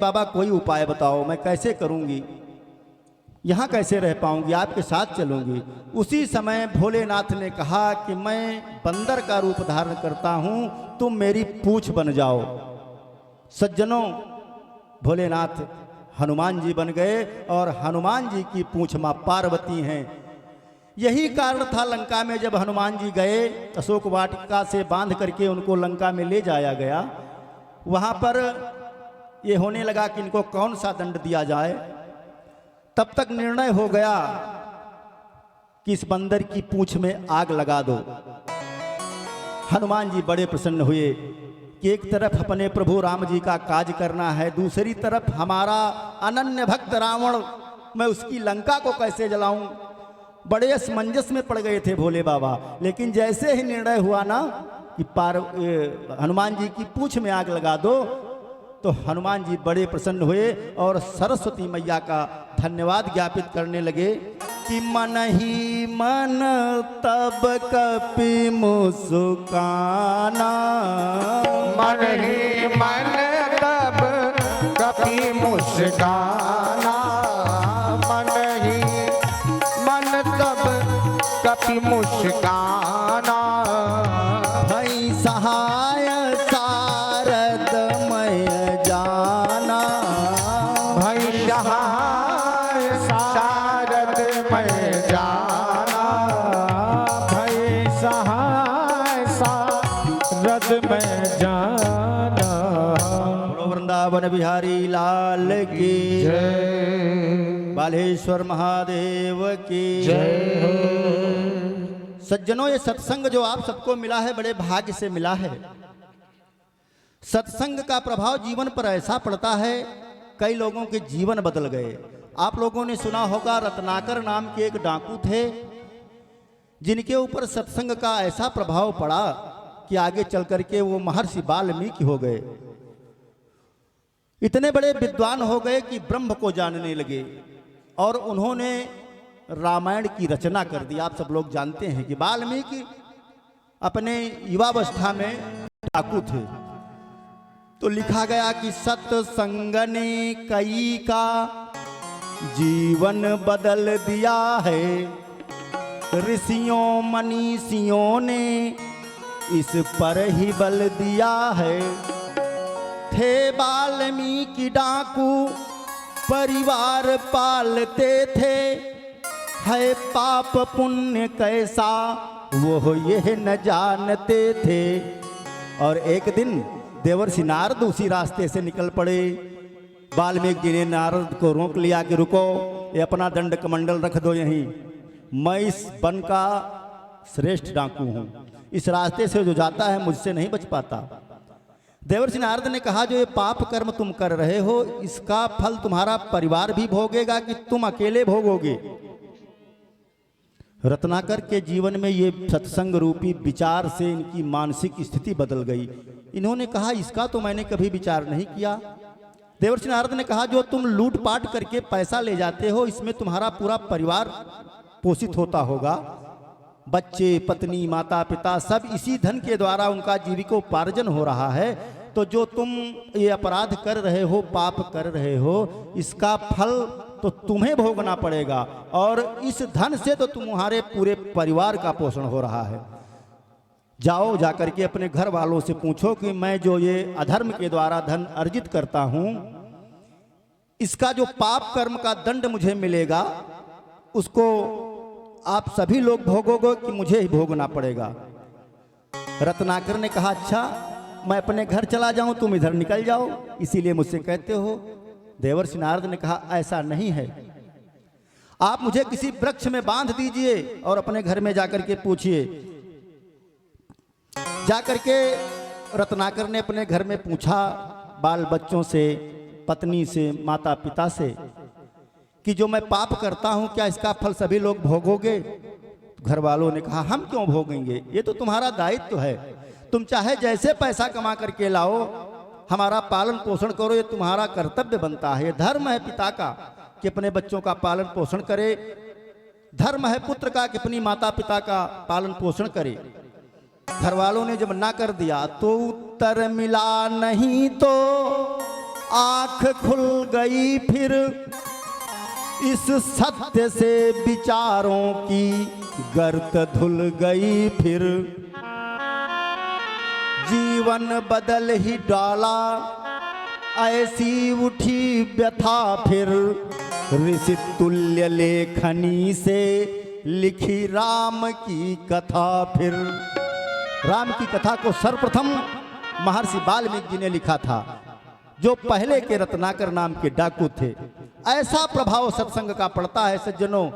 बाबा कोई उपाय बताओ, मैं कैसे करूंगी, यहाँ कैसे रह पाऊंगी, आपके साथ चलूंगी। उसी समय भोलेनाथ ने कहा कि मैं बंदर का रूप धारण करता हूँ, तुम मेरी पूंछ बन जाओ। सज्जनों, भोलेनाथ हनुमान जी बन गए और हनुमान जी की पूंछ माँ पार्वती हैं। यही कारण था लंका में जब हनुमान जी गए, अशोक वाटिका से बांध करके उनको लंका में ले जाया गया। वहाँ पर ये होने लगा कि इनको कौन सा दंड दिया जाए। तब तक निर्णय हो गया कि इस बंदर की पूंछ में आग लगा दो। हनुमान जी बड़े प्रसन्न हुए कि एक तरफ अपने प्रभु राम जी का काज करना है, दूसरी तरफ हमारा अनन्य भक्त रावण, मैं उसकी लंका को कैसे जलाऊं। बड़े असमंजस में पड़ गए थे भोले बाबा। लेकिन जैसे ही निर्णय हुआ ना कि हनुमान जी की पूंछ में आग लगा दो, तो हनुमान जी बड़े प्रसन्न हुए और सरस्वती मैया का धन्यवाद ज्ञापित करने लगे कि मन ही मन तब कपि मुस्काना, मन ही मन तब कपि मुस्काना, मन ही मन तब कपि मुस्काना। भई सहाय सारद मैं जाना, भई सहाय सारद मैं जाना, भई सहाय सारद मैं जाना। बोलो वृंदावन बिहारी लाल की जय, बालेश्वर महादेव की जय हो। सज्जनों, ये सत्संग जो आप सबको मिला है बड़े भाग्य से मिला है। सत्संग का प्रभाव जीवन पर ऐसा पड़ता है, कई लोगों के जीवन बदल गए। आप लोगों ने सुना होगा रत्नाकर नाम के एक डाकू थे, जिनके ऊपर सत्संग का ऐसा प्रभाव पड़ा कि आगे चल करके वो महर्षि वाल्मीकि हो गए। इतने बड़े विद्वान हो गए कि ब्रह्म को जानने लगे और उन्होंने रामायण की रचना कर दी। आप सब लोग जानते हैं कि वाल्मीकि अपने युवावस्था में डाकू थे। तो लिखा गया कि सत्संग ने कई का जीवन बदल दिया है, ऋषियों मनीषियों ने इस पर ही बल दिया है। थे वाल्मीकि डाकू परिवार पालते थे, है पाप पुण्य कैसा वो ये न जानते थे। और एक दिन देवर्षि नारद उसी रास्ते से निकल पड़े। वाल्मीकि जी ने नारद को रोक लिया कि रुको, ये अपना दंड कमंडल रख दो यहीं, मैं इस वन का श्रेष्ठ डाकू हूँ, इस रास्ते से जो जाता है मुझसे नहीं बच पाता। देवर्षि नारद ने कहा जो ये पाप कर्म तुम कर रहे हो, इसका फल तुम्हारा परिवार भी भोगेगा कि तुम अकेले भोगोगे। रत्नाकर के जीवन में ये सत्संग रूपी विचार से इनकी मानसिक स्थिति बदल गई। इन्होंने कहा इसका तो मैंने कभी विचार नहीं किया। देवर्षि नारद ने कहा जो तुम लूटपाट करके पैसा ले जाते हो, इसमें तुम्हारा पूरा परिवार पोषित होता होगा, बच्चे पत्नी माता पिता सब इसी धन के द्वारा उनका जीविकोपार्जन हो रहा है। तो जो तुम ये अपराध कर रहे हो, पाप कर रहे हो, इसका फल तो तुम्हें भोगना पड़ेगा और इस धन से तो तुम्हारे पूरे परिवार का पोषण हो रहा है। जाओ जाकर के अपने घर वालों से पूछो कि मैं जो ये अधर्म के द्वारा धन अर्जित करता हूं, इसका जो पाप कर्म का दंड मुझे मिलेगा उसको आप सभी लोग भोगोगे कि मुझे ही भोगना पड़ेगा। रत्नाकर ने कहा अच्छा मैं अपने घर चला जाऊं, तुम इधर निकल जाओ, इसीलिए मुझसे कहते हो। देवर्षि नारद ने कहा ऐसा नहीं है, आप मुझे किसी वृक्ष में बांध दीजिए और अपने घर में जाकर के पूछिए। जाकर के रत्नाकर ने अपने घर में पूछा बाल बच्चों से, पत्नी से, माता पिता से कि जो मैं पाप करता हूं क्या इसका फल सभी लोग भोगोगे। घर वालों ने कहा हम क्यों भोगेंगे, ये तो तुम्हारा दायित्व है, तुम चाहे जैसे पैसा कमा करके लाओ, हमारा पालन पोषण करो, ये तुम्हारा कर्तव्य बनता है। ये धर्म है पिता का कि अपने बच्चों का पालन पोषण करे, धर्म है पुत्र का कि अपनी माता पिता का पालन पोषण करे। घर वालों ने जब ना कर दिया तो उत्तर मिला नहीं तो आंख खुल गई फिर इस सत्य से विचारों की गर्त धुल गई फिर। जीवन बदल ही डाला ऐसी उठी व्यथा फिर। ऋषि तुल्य लेखनी से लिखी राम की कथा फिर। राम की कथा को सर्वप्रथम महर्षि वाल्मीकि जी ने लिखा था, जो पहले के रत्नाकर नाम के डाकू थे। ऐसा प्रभाव सत्संग का पड़ता है सज्जनों।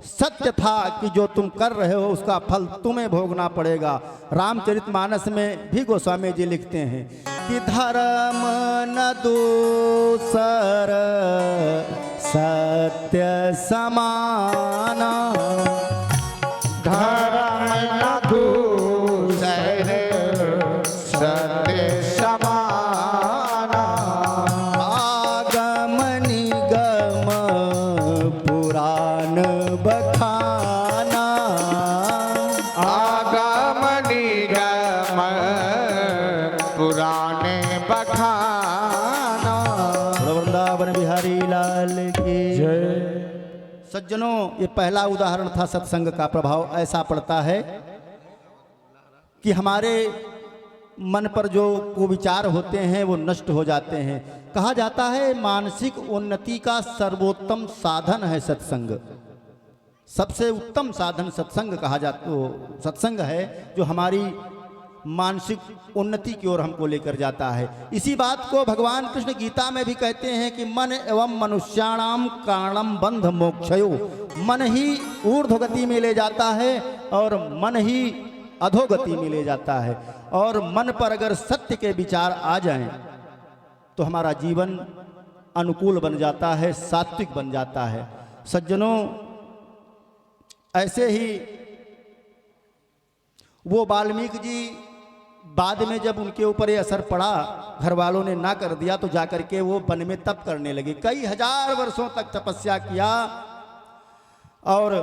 सत्य था कि जो तुम कर रहे हो उसका फल तुम्हें भोगना पड़ेगा। रामचरितमानस में भी गोस्वामी जी लिखते हैं कि धर्म न दूसर सत्य समाना। धर्म न दूसर सत्य समाना। आगम निगम पुराण बखाना। आगम निगम पुराने बखाना। वृंदावन बिहारी लाल की जय। सज्जनों, ये पहला उदाहरण था सत्संग का प्रभाव ऐसा पड़ता है कि हमारे मन पर जो कुविचार होते हैं वो नष्ट हो जाते हैं। कहा जाता है मानसिक उन्नति का सर्वोत्तम साधन है सत्संग। सबसे उत्तम साधन सत्संग कहा जाता, वो सत्संग है जो हमारी मानसिक उन्नति की ओर हमको लेकर जाता है। इसी बात को भगवान कृष्ण गीता में भी कहते हैं कि मन एवं मनुष्याणाम कारणम बंध मोक्षयो। मन ही ऊर्ध्वगति में ले जाता है और मन ही अधोगति में ले जाता है। और मन पर अगर सत्य के विचार आ जाएं तो हमारा जीवन अनुकूल बन जाता है, सात्विक बन जाता है। सज्जनों, ऐसे ही वो वाल्मीकि जी बाद में जब उनके ऊपर ये असर पड़ा, घर वालों ने ना कर दिया, तो जाकर के वो वन में तप करने लगे। कई हजार वर्षों तक तपस्या किया। और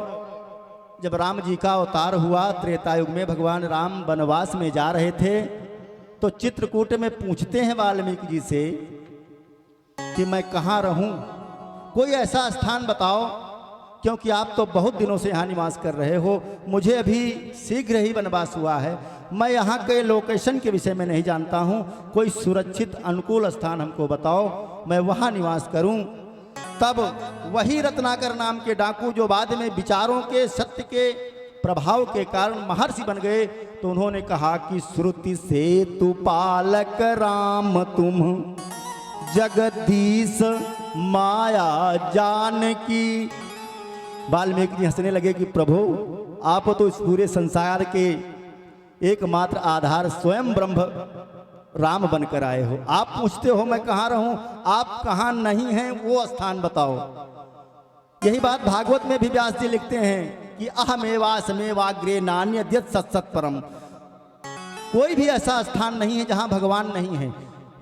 जब राम जी का अवतार हुआ त्रेता युग में, भगवान राम वनवास में जा रहे थे, तो चित्रकूट में पूछते हैं वाल्मीकि जी से कि मैं कहाँ रहूं, कोई ऐसा स्थान बताओ, क्योंकि आप तो बहुत दिनों से यहाँ निवास कर रहे हो, मुझे अभी शीघ्र ही वनवास हुआ है, मैं यहाँ के लोकेशन के विषय में नहीं जानता हूँ, कोई सुरक्षित अनुकूल स्थान हमको बताओ, मैं वहाँ निवास करूँ। तब वही रत्नाकर नाम के डाकू, जो बाद में विचारों के सत्य के प्रभाव के कारण महर्षि बन गए, तो उन्होंने कहा कि श्रुति से तु पालक राम तुम जगदीश माया जानकी। वाल्मीकि जी हंसने लगे कि प्रभु, आप तो इस पूरे संसार के एकमात्र आधार स्वयं ब्रह्म राम बनकर आए हो। आप पूछते हो मैं कहाँ रहूं, आप कहाँ नहीं हैं वो स्थान बताओ। यही बात भागवत में भी व्यास जी लिखते हैं कि अहमेवासमेवाग्रे नान्यद्यत् सत्सत् परम। कोई भी ऐसा स्थान नहीं है जहाँ भगवान नहीं है।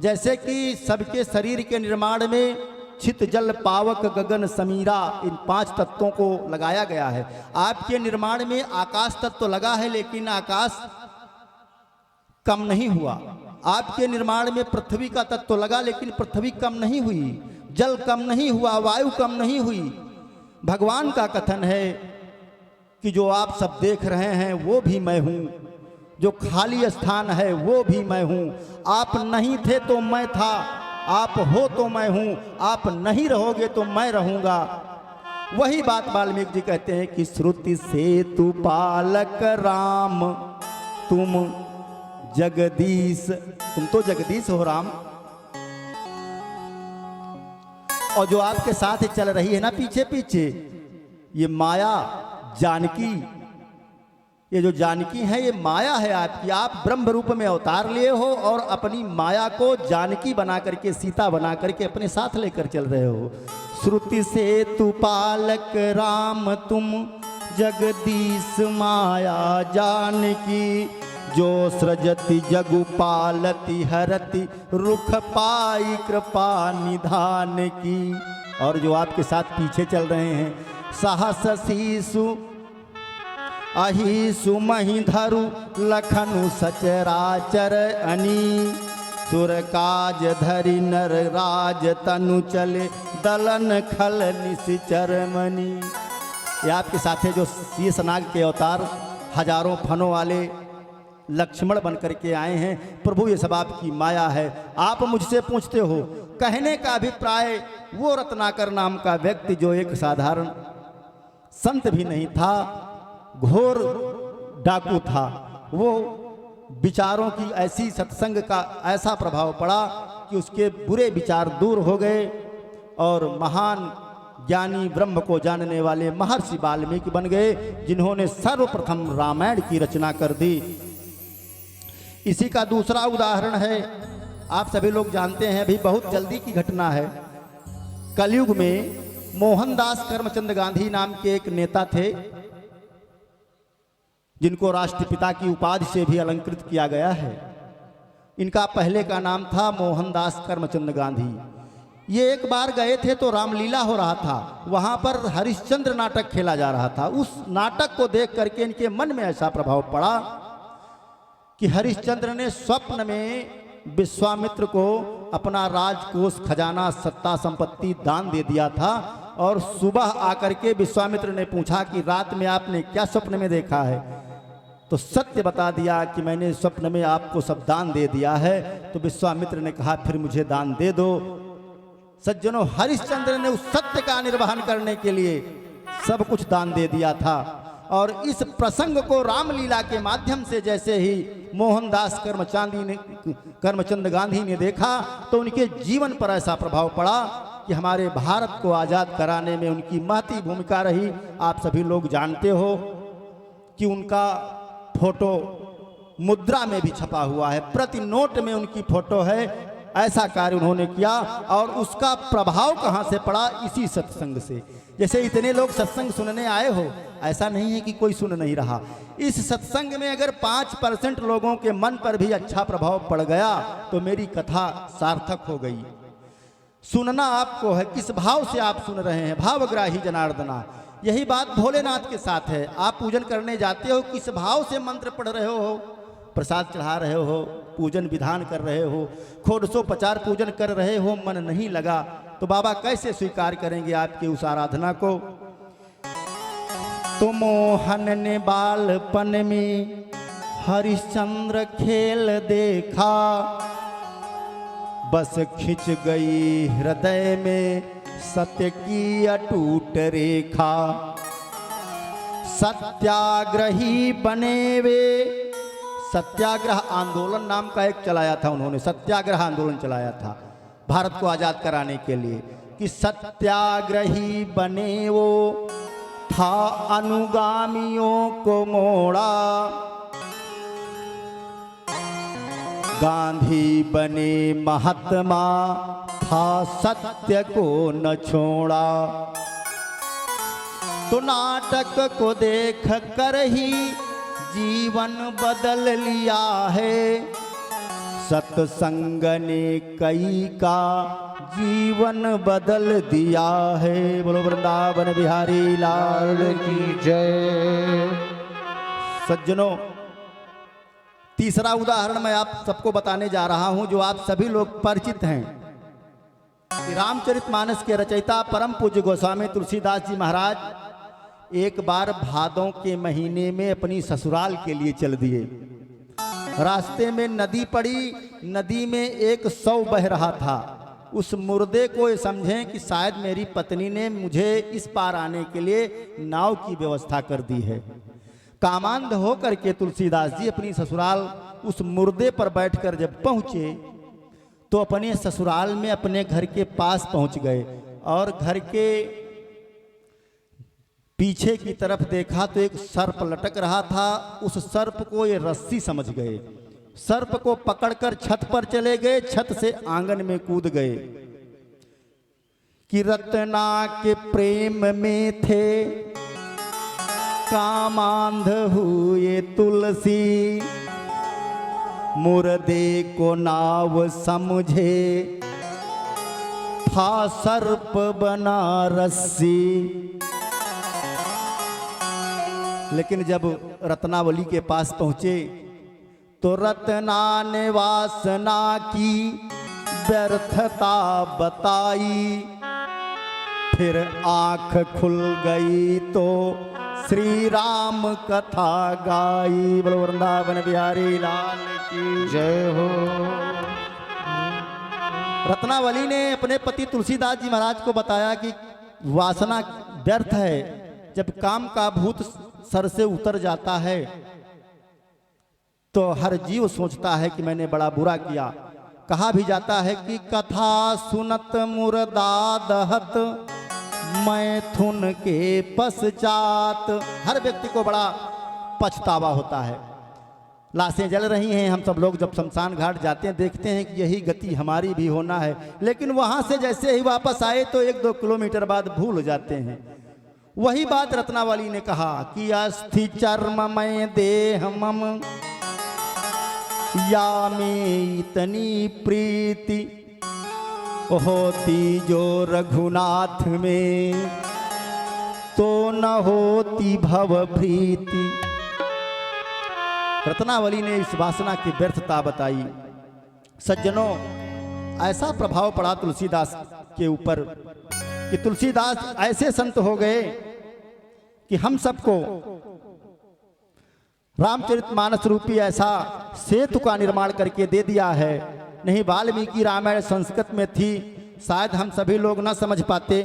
जैसे कि सबके शरीर के निर्माण में छित जल पावक गगन समीरा, इन 5 तत्वों को लगाया गया है। आपके निर्माण में आकाश तत्व लगा है, लेकिन आकाश कम नहीं हुआ। आपके निर्माण में पृथ्वी का तत्व लगा, लेकिन पृथ्वी कम नहीं हुई, जल कम नहीं हुआ, वायु कम नहीं हुई। भगवान का कथन है कि जो आप सब देख रहे हैं वो भी मैं हूँ, जो खाली स्थान है वो भी मैं हूँ। आप नहीं थे तो मैं था, आप हो तो मैं हूँ, आप नहीं रहोगे तो मैं रहूँगा। वही बात वाल्मीकि जी कहते हैं कि श्रुति से तु पालक राम तुम जगदीश। तुम तो जगदीश हो राम, और जो आपके साथ चल रही है ना पीछे पीछे, ये माया जानकी, ये जो जानकी है ये माया है आपकी। आप ब्रह्म रूप में अवतार लिए हो और अपनी माया को जानकी बना करके, सीता बना करके अपने साथ लेकर चल रहे हो। श्रुति से तु पालक राम तुम जगदीश माया जानकी। जो सृजति जगु पालति हरति रुख पाई कृपा निधान की। और जो आपके साथ पीछे चल रहे हैं, साहस शीशु अहिसु मही धरु लखनु सचराचर अनी। सुर काज धरि नर राज तनु चले दलन खल निश्चर मणि। ये आपके साथ है जो शेषनाग के अवतार हजारों फनों वाले लक्ष्मण बन करके आए हैं। प्रभु ये सब आपकी माया है। आप मुझसे पूछते हो, कहने का अभिप्राय वो रत्नाकर नाम का व्यक्ति जो एक साधारण संत भी नहीं था, घोर डाकू था, वो विचारों की ऐसी सत्संग का ऐसा प्रभाव पड़ा कि उसके बुरे विचार दूर हो गए और महान ज्ञानी ब्रह्म को जानने वाले महर्षि वाल्मीकि बन गए, जिन्होंने सर्वप्रथम रामायण की रचना कर दी। इसी का दूसरा उदाहरण है, आप सभी लोग जानते हैं, अभी बहुत जल्दी की घटना है। कलयुग में मोहनदास करमचंद गांधी नाम के एक नेता थे, जिनको राष्ट्रपिता की उपाधि से भी अलंकृत किया गया है। इनका पहले का नाम था मोहनदास करमचंद गांधी। ये एक बार गए थे तो रामलीला हो रहा था, वहां पर हरिश्चंद्र नाटक खेला जा रहा था। उस नाटक को देख करके इनके मन में ऐसा प्रभाव पड़ा कि हरिश्चंद्र ने स्वप्न में विश्वामित्र को अपना राजकोष, खजाना, सत्ता, संपत्ति दान दे दिया था। और सुबह आकर के विश्वामित्र ने पूछा कि रात में आपने क्या स्वप्न में देखा है? तो सत्य बता दिया कि मैंने स्वप्न में आपको सब दान दे दिया है। तो विश्वामित्र ने कहा, फिर मुझे दान दे दो। सज्जनों, हरिश्चंद्र ने उस सत्य का निर्वहन करने के लिए सब कुछ दान दे दिया था। और इस प्रसंग को रामलीला के माध्यम से जैसे ही मोहनदास करमचंद गांधी ने देखा तो उनके जीवन पर ऐसा प्रभाव पड़ा कि हमारे भारत को आज़ाद कराने में उनकी महती भूमिका रही। आप सभी लोग जानते हो कि उनका फोटो मुद्रा में भी छपा हुआ है, प्रति नोट में उनकी फोटो है। ऐसा कार्य उन्होंने किया और उसका प्रभाव कहाँ से पड़ा? इसी सत्संग से। जैसे इतने लोग सत्संग सुनने आए हो, ऐसा नहीं है कि कोई सुन नहीं रहा। इस सत्संग में अगर 5% लोगों के मन पर भी अच्छा प्रभाव पड़ गया तो मेरी कथा सार्थक हो गई। सुनना आपको है, किस भाव से आप सुन रहे हैं। भावग्राही जनार्दना, यही बात भोलेनाथ के साथ है। आप पूजन करने जाते हो, किस भाव से मंत्र पढ़ रहे हो, प्रसाद चढ़ा रहे हो, पूजन विधान कर रहे हो, षोडशोपचार पूजन कर रहे हो, मन नहीं लगा तो बाबा कैसे स्वीकार करेंगे आपकी उस आराधना को? तो मोहन ने बालपन में हरिश्चंद्र खेल देखा, बस खिंच गई हृदय में सत्य की अटूट रेखा। सत्याग्रही बने वे, सत्याग्रह आंदोलन नाम का एक चलाया था उन्होंने, सत्याग्रह आंदोलन चलाया था भारत को आज़ाद कराने के लिए। कि सत्याग्रही बने वो, था अनुगामियों को मोड़ा, गांधी बने महात्मा, था सत्य को न छोड़ा। तो नाटक को देख कर ही जीवन बदल लिया है, सत्संग ने कई का जीवन बदल दिया है। बोलो वृंदावन बिहारी लाल की जय। सज्जनों, तीसरा उदाहरण मैं आप सबको बताने जा रहा हूं जो आप सभी लोग परिचित हैं। रामचरितमानस के रचयिता परम पूज्य गोस्वामी तुलसीदास जी महाराज एक बार भादों के महीने में अपनी ससुराल के लिए चल दिए। रास्ते में नदी पड़ी, नदी में एक शव बह रहा था। उस मुर्दे को ये समझें कि शायद मेरी पत्नी ने मुझे इस पार आने के लिए नाव की व्यवस्था कर दी है। कामांध होकर के तुलसीदास जी अपनी ससुराल उस मुर्दे पर बैठकर जब पहुँचे तो अपने ससुराल में अपने घर के पास पहुँच गए और घर के पीछे की तरफ देखा तो एक सर्प लटक रहा था। उस सर्प को ये रस्सी समझ गए, सर्प को पकड़कर छत पर चले गए, छत से आंगन में कूद गए। कि रत्ना के प्रेम में थे कामांध हुए तुलसी, मुर्दे को नाव समझे था सर्प बना रस्सी। लेकिन जब रत्नावली के पास पहुँचे तो रत्ना ने वासना की व्यर्थता बताई, फिर आंख खुल गई तो श्री राम कथा गाई। बोलो वृंदावन बिहारी लाल की जय हो। रत्नावली ने अपने पति तुलसीदास जी महाराज को बताया कि वासना व्यर्थ है। जब काम का भूत सर से उतर जाता है तो हर जीव सोचता है कि मैंने बड़ा बुरा किया। कहा भी जाता है कि कथा सुनत मुर्दा दहत मैथुन के पश्चात। हर व्यक्ति को बड़ा पछतावा होता है। लाशें जल रही हैं, हम सब लोग जब शमशान घाट जाते हैं देखते हैं कि यही गति हमारी भी होना है, लेकिन वहां से जैसे ही वापस आए तो 1-2 किलोमीटर बाद भूल जाते हैं। वही बात रत्नावली ने कहा कि अस्थि चर्ममय देह मम या में इतनी प्रीति होती जो रघुनाथ में, तो न होती भव प्रीति। रत्नावली ने इस वासना की व्यर्थता बताई। सज्जनों, ऐसा प्रभाव पड़ा तुलसीदास के ऊपर कि तुलसीदास ऐसे संत हो गए कि हम सबको रामचरितमानस रूपी ऐसा सेतु का निर्माण करके दे दिया है। नहीं, वाल्मीकि रामायण संस्कृत में थी, शायद हम सभी लोग न समझ पाते,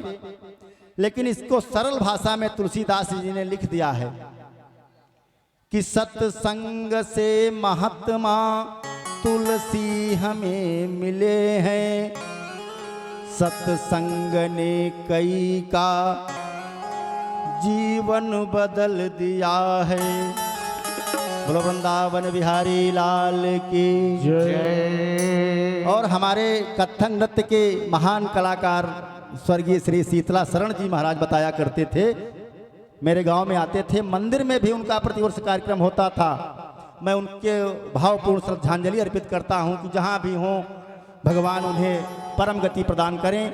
लेकिन इसको सरल भाषा में तुलसीदास जी ने लिख दिया है कि सत्संग से महात्मा तुलसी हमें मिले हैं, सत्संग ने कई का जीवन बदल दिया है। बोलो वृंदावन बिहारी लाल की जय। और हमारे कथक नृत्य के महान कलाकार स्वर्गीय श्री शीतला शरण जी महाराज बताया करते थे, मेरे गांव में आते थे, मंदिर में भी उनका प्रतिवर्ष कार्यक्रम होता था। मैं उनके भावपूर्ण श्रद्धांजलि अर्पित करता हूं कि जहां भी हों भगवान उन्हें परम गति प्रदान करें।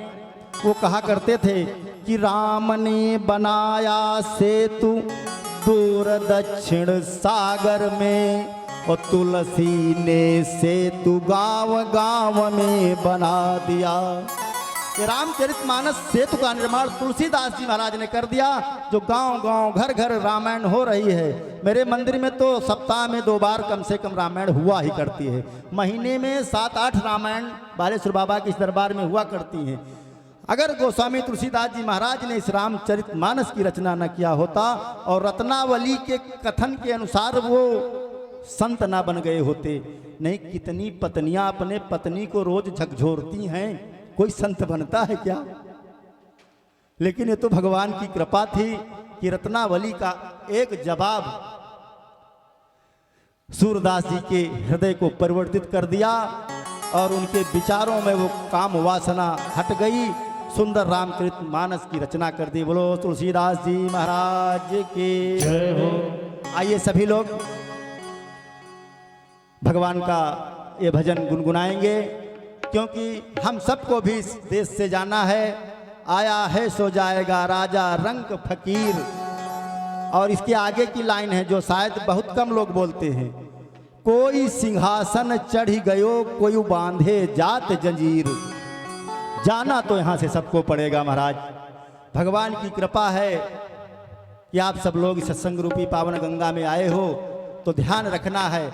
वो कहा करते थे कि राम ने बनाया सेतु दूर दक्षिण सागर में, और तुलसी ने सेतु गांव गांव में बना दिया। ये रामचरितमानस सेतु का निर्माण तुलसीदास जी महाराज ने कर दिया, जो गांव गांव घर घर रामायण हो रही है। मेरे मंदिर में तो सप्ताह में 2 बार कम से कम रामायण हुआ ही करती है। महीने में 7-8 रामायण बालेश्वर बाबा के इस दरबार में हुआ करती हैं। अगर गोस्वामी तुलसीदास जी महाराज ने इस रामचरितमानस की रचना न किया होता और रत्नावली के कथन के अनुसार वो संत ना बन गए होते। नहीं, कितनी पत्नियां अपने पत्नी को रोज झकझोरती हैं, कोई संत बनता है क्या? लेकिन ये तो भगवान की कृपा थी कि रत्नावली का एक जवाब सूरदास जी के हृदय को परिवर्तित कर दिया और उनके विचारों में वो काम वासना हट गई। सुंदर रामचरितमानस की रचना कर दी। बोलो तुलसीदास जी महाराज की जय हो। आइए सभी लोग भगवान का ये भजन गुनगुनाएंगे, क्योंकि हम सबको भी इस देश से जाना है। आया है सो जाएगा राजा रंग फकीर। और इसके आगे की लाइन है जो शायद बहुत कम लोग बोलते हैं, कोई सिंहासन चढ़ी गयो कोई बांधे जात जंजीर। जाना तो यहाँ से सबको पड़ेगा महाराज। भगवान की कृपा है कि आप सब लोग इस सत्संग रूपी पावन गंगा में आए हो, तो ध्यान रखना है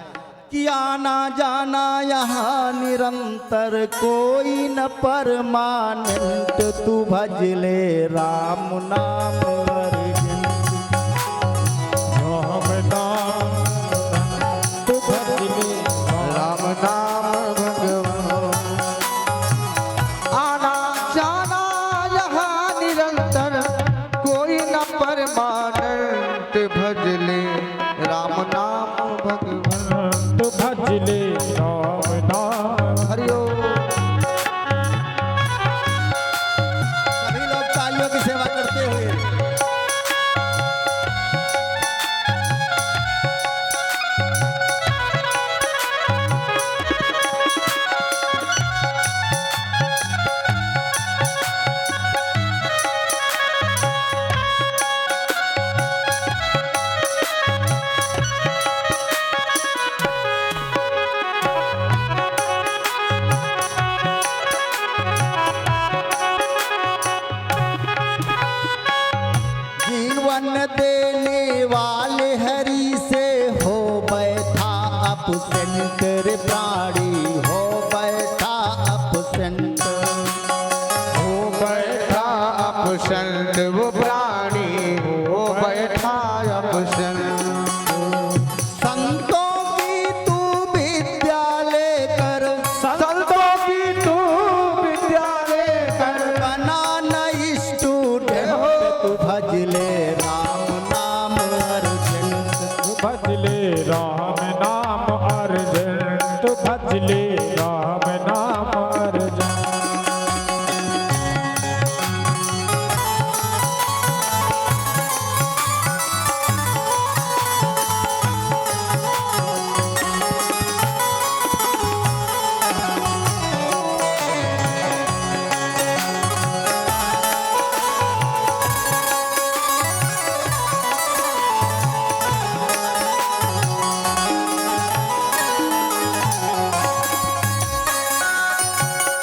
कि आना जाना यहाँ निरंतर, कोई न परमानेंट। तू भज ले राम नाम अर्जित, राम नाम तू भज ले राम नाम भगवान। आना जाना यहाँ निरंतर, कोई न परमानेंट। भज ले राम नाम भगवान। तो भज ले राम नाम। हरिओम। सभी लोग तालियों की सेवा करते हुए जीवन देने वाले हरि से हो बैठा अपसेंट रे प्राणी, हो बैठा अपसेंट। हो बैठा अपसंत वो प्राणी, हो बैठा अपसंत। संतों की तू विद्या लेकर, संतों की तू विद्या लेकर बना नई स्टूडेंट, तू भज ले राम नाम अर्जेंट। भजले राम नाम अर्जेंट, भजले राम नाम अर्जेंट।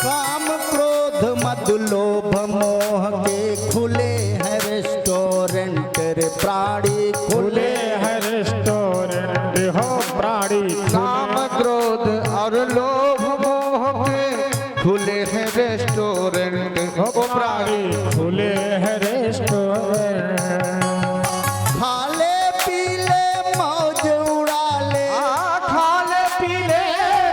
काम क्रोध मद लोभ मोह के खुले हैं रेस्टोरेंट रे प्राणी, खुले हैं रेस्टोरेंट हो प्राणी, काम क्रोध और लोभ मोह के खुले हैं रेस्टोरेंट हो वो प्राणी। प्राणी खुले हैं रेस्टोरेंट। खा ले पी ले मौज उड़ा ले, खा ले पी ले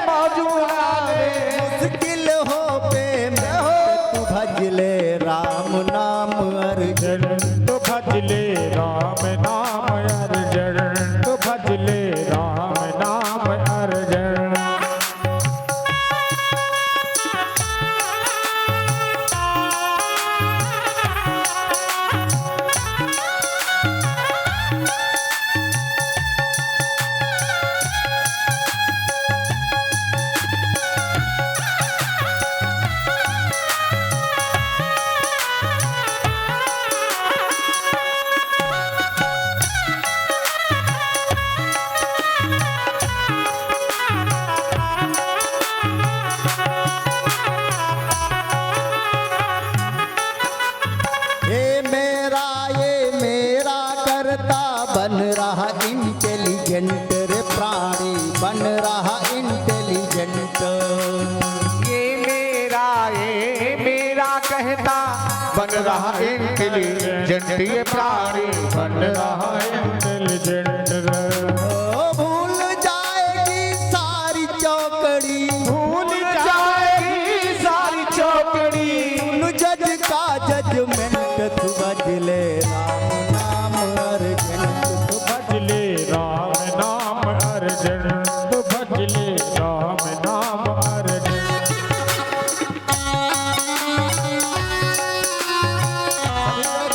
मौज उड़ा ले। मुश्किल हो पे में हो, तू भज ले राम नाम अर्जेंट। भजले राम नाम अर्जेंट, भजले राम नाम अर्जेंट। ये मेरा करता बन रहा इंटेलिजेंट रे प्राणी, बन रहा इंटेलिजेंट। ये मेरा कहता बन रहा इंटेलिजेंट, ये प्राणी बन रहा इंटेलिजेंट। ओ भूल जाएगी सारी चौकड़ी, भूल जाएगी सारी चौकड़ी। उन जज का जजमेंट, तू भज ले राम नाम अर्जेंट। तू भजले राम नाम अर्जेंट, भजले राम नाम अर्जेंट।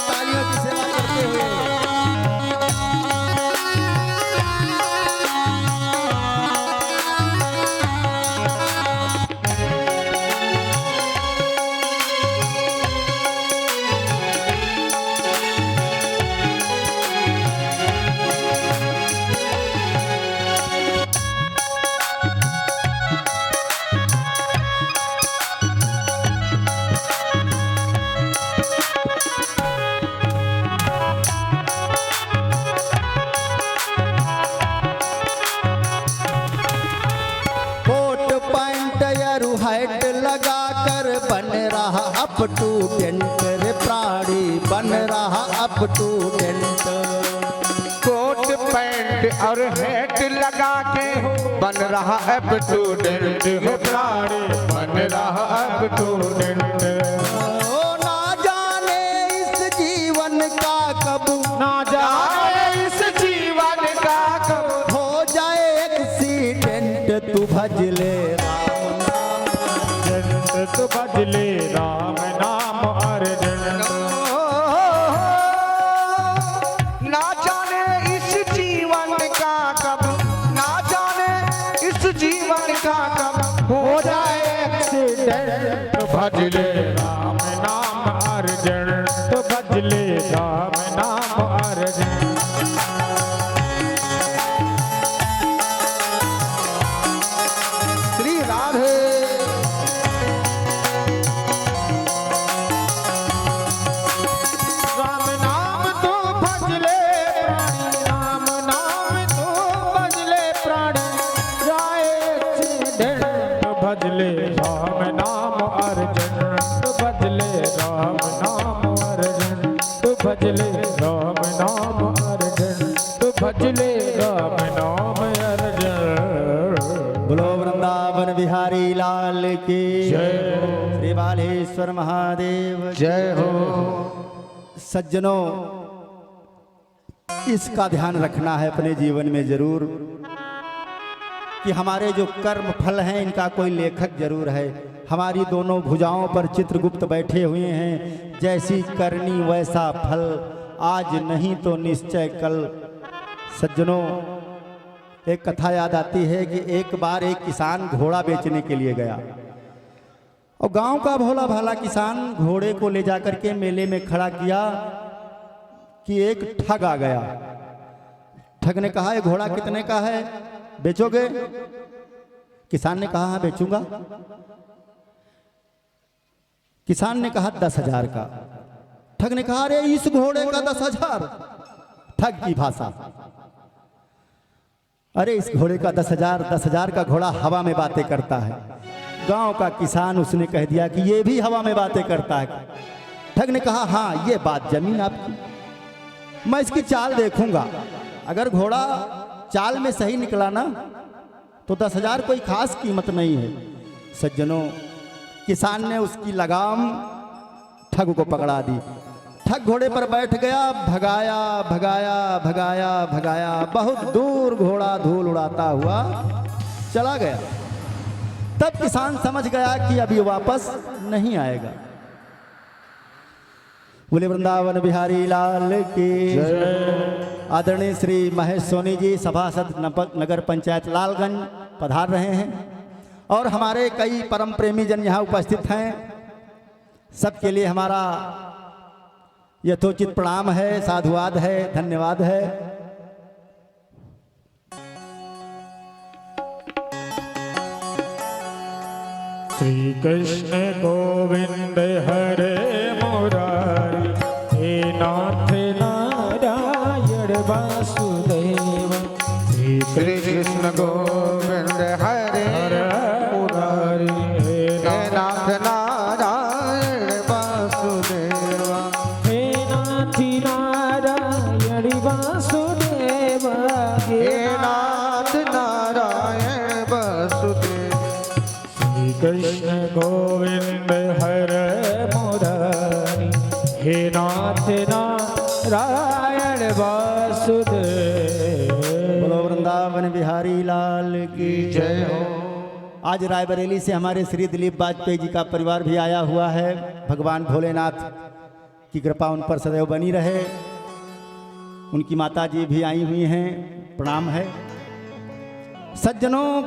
तालियों की सेवा करते हुए कोट पैंट या हैट लगा कर बन रहा अप टू डेंट रे प्राणी, बन रहा अप टू डेंट। कोट पैंट और हैट लगा के बन रहा अब स्टूडेंट, हो प्राणी बन रहा अब स्टूडेंट। ओ ना जाने इस जीवन का कब, ना जाए इस जीवन का कब हो जाए एक्सीडेंट, तू भज ले राम नाम अर्जेंट, भजले राम नाम अर्जेंट। ना जाने इस जीवन का कब, ना जाने इस जीवन का कब हो जाए एक्सीडेंट। भजले राम नाम अर्जेंट, भजले राम नाम अर्जेंट। श्री राधे। राम नाम तो भजले राम नाम अर्जन तो भजले राम नाम अर्जन तो भजले राम नाम अर्जन। बोलो वृंदावन बिहारी लाल की जय हो। श्री बालेश्वर महादेव जय हो। सज्जनों, इसका ध्यान रखना है अपने जीवन में जरूर कि हमारे जो कर्म फल हैं इनका कोई लेखक जरूर है। हमारी दोनों भुजाओं पर चित्रगुप्त बैठे हुए हैं। जैसी करनी वैसा फल, आज नहीं तो निश्चय कल। सज्जनों, एक कथा याद आती है कि एक बार एक किसान घोड़ा बेचने के लिए गया और गांव का भोला भाला किसान घोड़े को ले जाकर के मेले में खड़ा किया कि एक ठग आ गया। ठग ने कहा, ये घोड़ा कितने का है, बेचोगे? किसान ने कहा, हाँ बेचूंगा। किसान ने कहा 10,000 का। ठग ने कहा, अरे इस घोड़े का 10,000। ठग की भाषा, अरे इस घोड़े का 10,000, 10,000 का घोड़ा हवा में बातें करता है। गांव का किसान, उसने कह दिया कि ये भी हवा में बातें करता है। ठग ने कहा, हाँ ये बात जमीन आपकी, मैं इसकी चाल देखूंगा। अगर घोड़ा चाल में सही निकला ना तो 10,000 कोई खास कीमत नहीं है। सज्जनों, किसान ने उसकी लगाम ठग को पकड़ा दी। ठग घोड़े पर बैठ गया, भगाया भगाया भगाया भगाया, बहुत दूर घोड़ा धूल उड़ाता हुआ चला गया। तब किसान समझ गया कि अभी वापस नहीं आएगा। बोले वृंदावन बिहारी लाल की आदरणीय श्री महेश सोनी जी सभासद नगर पंचायत लालगंज पधार रहे हैं और हमारे कई परम प्रेमी जन यहाँ उपस्थित हैं। सबके लिए हमारा यथोचित प्रणाम है, साधुवाद है, धन्यवाद है। श्री कृष्ण गोविंद हरे मुरारी, हे नाथ नारायण वासुदेव। श्री श्री कृष्ण गोविंद हरे मुरारी, हे नाथ नारायण वासुदेवा। हे नाथ नारायण वासुदेव, हे नाथ नारायण वासुदेव। श्री कृष्ण गोविंद हरे मुरारी, हे नाथ नारायण वासुदेव। बोलो वृंदावन बिहारी लाल की जय हो। आज रायबरेली से हमारे श्री दिलीप वाजपेयी जी का परिवार भी आया हुआ है। भगवान भोलेनाथ की कृपा उन पर सदैव बनी रहे। उनकी माता जी भी आई हुई हैं, प्रणाम है। सज्जनों,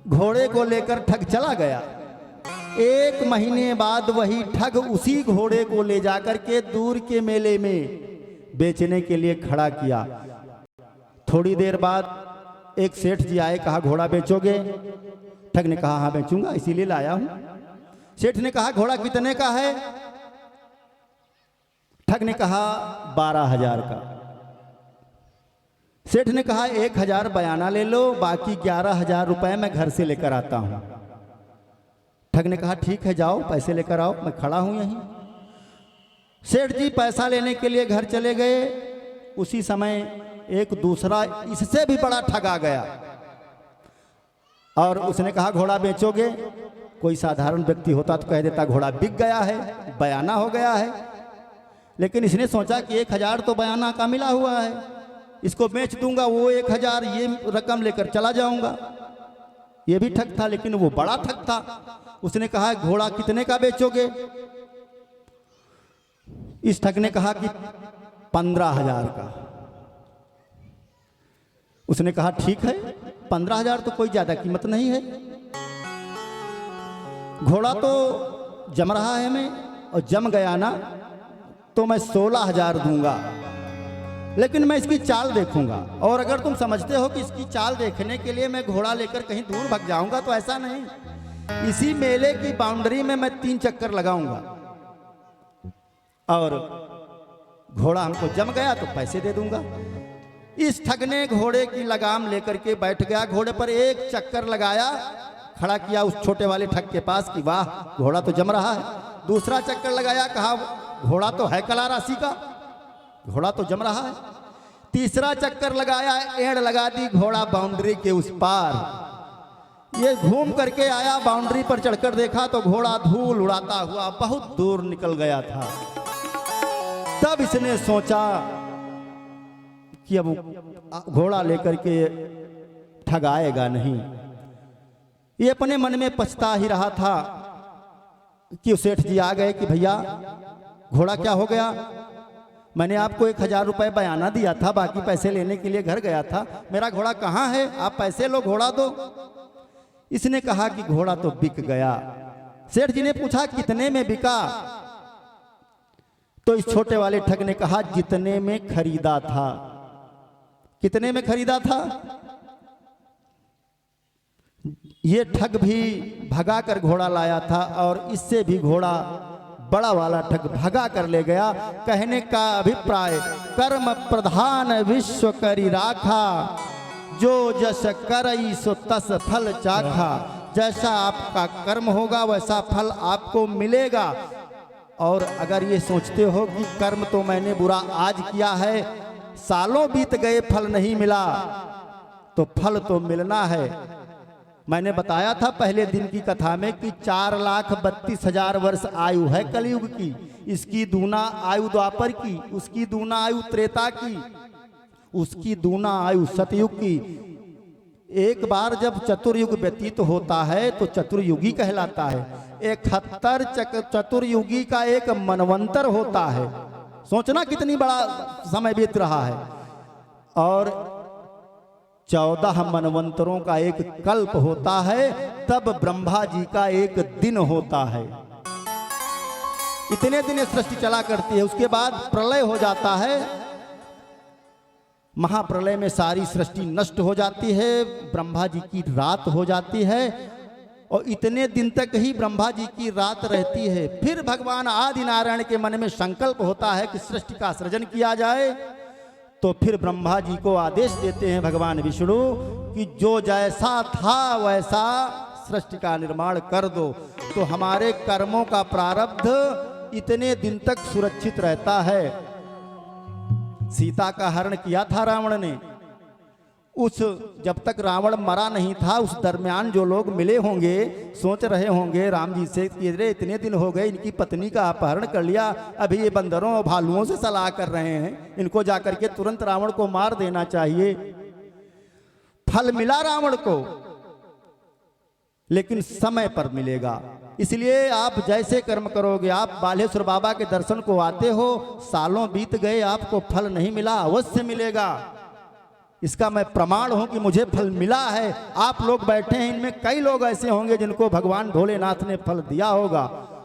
घोड़े को लेकर ठग चला गया। 1 महीने बाद वही ठग उसी घोड़े को ले जाकर के दूर के मेले में बेचने के लिए खड़ा किया। थोड़ी देर बाद एक सेठ जी आए, कहा घोड़ा बेचोगे? ठग ने कहा, हाँ बेचूंगा, इसीलिए लाया हूं। सेठ ने कहा, घोड़ा कितने का है? ठग ने कहा 12,000 का। सेठ ने कहा 1,000 बयाना ले लो, बाकी 11,000 रुपए मैं घर से लेकर आता हूं। ठग ने कहा ठीक है, जाओ पैसे लेकर आओ, मैं खड़ा हूं यहीं। सेठ जी पैसा लेने के लिए घर चले गए। उसी समय एक दूसरा इससे भी बड़ा ठग आ गया और उसने कहा घोड़ा बेचोगे? कोई साधारण व्यक्ति होता तो कह देता घोड़ा बिक गया है, बयाना हो गया है। लेकिन इसने सोचा कि 1,000 तो बयाना का मिला हुआ है, इसको बेच दूंगा, वो 1,000 ये रकम लेकर चला जाऊंगा। ये भी ठग था, लेकिन वो बड़ा ठग था। उसने कहा घोड़ा कितने का बेचोगे? इस ठग ने कहा कि 15,000 का। उसने कहा ठीक है, 15,000 तो कोई ज्यादा कीमत नहीं है। घोड़ा तो जम रहा है मैं, और जम गया ना तो मैं 16,000 दूंगा, लेकिन मैं इसकी चाल देखूंगा। और अगर तुम समझते हो कि इसकी चाल देखने के लिए मैं घोड़ा लेकर कहीं दूर भाग जाऊंगा तो ऐसा नहीं, इसी मेले की बाउंड्री में मैं 3 चक्कर लगाऊंगा और घोड़ा हमको जम गया तो पैसे दे दूंगा। इस ठग ने घोड़े की लगाम लेकर के बैठ गया, घोड़े पर 1 चक्कर लगाया, खड़ा किया उस छोटे वाले ठग के पास कि वाह घोड़ा तो जम रहा है, दूसरा चक्कर लगाया, कहा घोड़ा तो है कला राशि का, घोड़ा तो जम रहा है। तीसरा चक्कर लगाया, एड़ लगा दी घोड़ा बाउंड्री के उस पार। ये घूम करके आया, बाउंड्री पर चढ़कर देखा तो घोड़ा धूल उड़ाता हुआ बहुत दूर निकल गया था। तब इसने सोचा कि अब घोड़ा लेकर के ठगाएगा नहीं। ये अपने मन में पछता ही रहा था कि सेठ जी आ गए कि भैया घोड़ा क्या हो गया, मैंने आपको 1000 रुपये बयाना दिया था, बाकी पैसे लेने के लिए घर गया था, मेरा घोड़ा कहाँ है, आप पैसे लो घोड़ा दो। इसने कहा कि घोड़ा तो बिक गया। सेठ जी ने पूछा कितने में बिका, तो इस छोटे वाले ठग ने कहा जितने में खरीदा था। कितने में खरीदा था? ये ठग भी भगा कर घोड़ा लाया था और इससे भी घोड़ा बड़ा वाला ठग भगा कर ले गया। कहने का अभिप्राय, कर्म प्रधान विश्व करी राखा, जो जस करई सो तस फल चाखा। जैसा आपका कर्म होगा वैसा फल आपको मिलेगा। और अगर ये सोचते हो कि कर्म तो मैंने बुरा आज किया है, सालों बीत गए फल नहीं मिला, तो फल तो मिलना है। मैंने बताया था पहले दिन की कथा में कि 4,32,000 वर्ष आयु है कलयुग की, इसकी दूना आयु द्वापर की, उसकी दूना आयु त्रेता की, उसकी दूना आयु सतयुग की। एक बार जब चतुर्युग व्यतीत होता है तो चतुर्युगी कहलाता है। 71 चतुर्युगी का एक मनवंतर होता है। सोचना कितनी बड़ा समय बीत रहा है। और 14 मनवंतरों का एक कल्प होता है, तब ब्रह्मा जी का एक दिन होता है। इतने दिन सृष्टि चला करती है, उसके बाद प्रलय हो जाता है। महाप्रलय में सारी सृष्टि नष्ट हो जाती है, ब्रह्मा जी की रात हो जाती है और इतने दिन तक ही ब्रह्मा जी की रात रहती है। फिर भगवान आदि नारायण के मन में संकल्प होता है कि सृष्टि का सृजन किया जाए। तो फिर ब्रह्मा जी को आदेश देते हैं भगवान विष्णु कि जो जैसा था वैसा सृष्टि का निर्माण कर दो। तो हमारे कर्मों का प्रारब्ध इतने दिन तक सुरक्षित रहता है। सीता का हरण किया था रावण ने, उस जब तक रावण मरा नहीं था उस दरमियान जो लोग मिले होंगे सोच रहे होंगे राम जी से कि रे इतने दिन हो गए, इनकी पत्नी का अपहरण कर लिया, अभी ये बंदरों और भालुओं से सलाह कर रहे हैं, इनको जाकर के तुरंत रावण को मार देना चाहिए। फल मिला रावण को, लेकिन समय पर मिलेगा। इसलिए आप जैसे कर्म करोगे, आप बालेश्वर बाबा के दर्शन को आते हो, सालों बीत गए आपको फल नहीं मिला, अवश्य मिलेगा। इसका मैं प्रमाण हूं कि मुझे फल मिला है। आप लोग बैठे हैं, इनमें कई लोग ऐसे होंगे जिनको भगवान भोलेनाथ ने फल दिया होगा,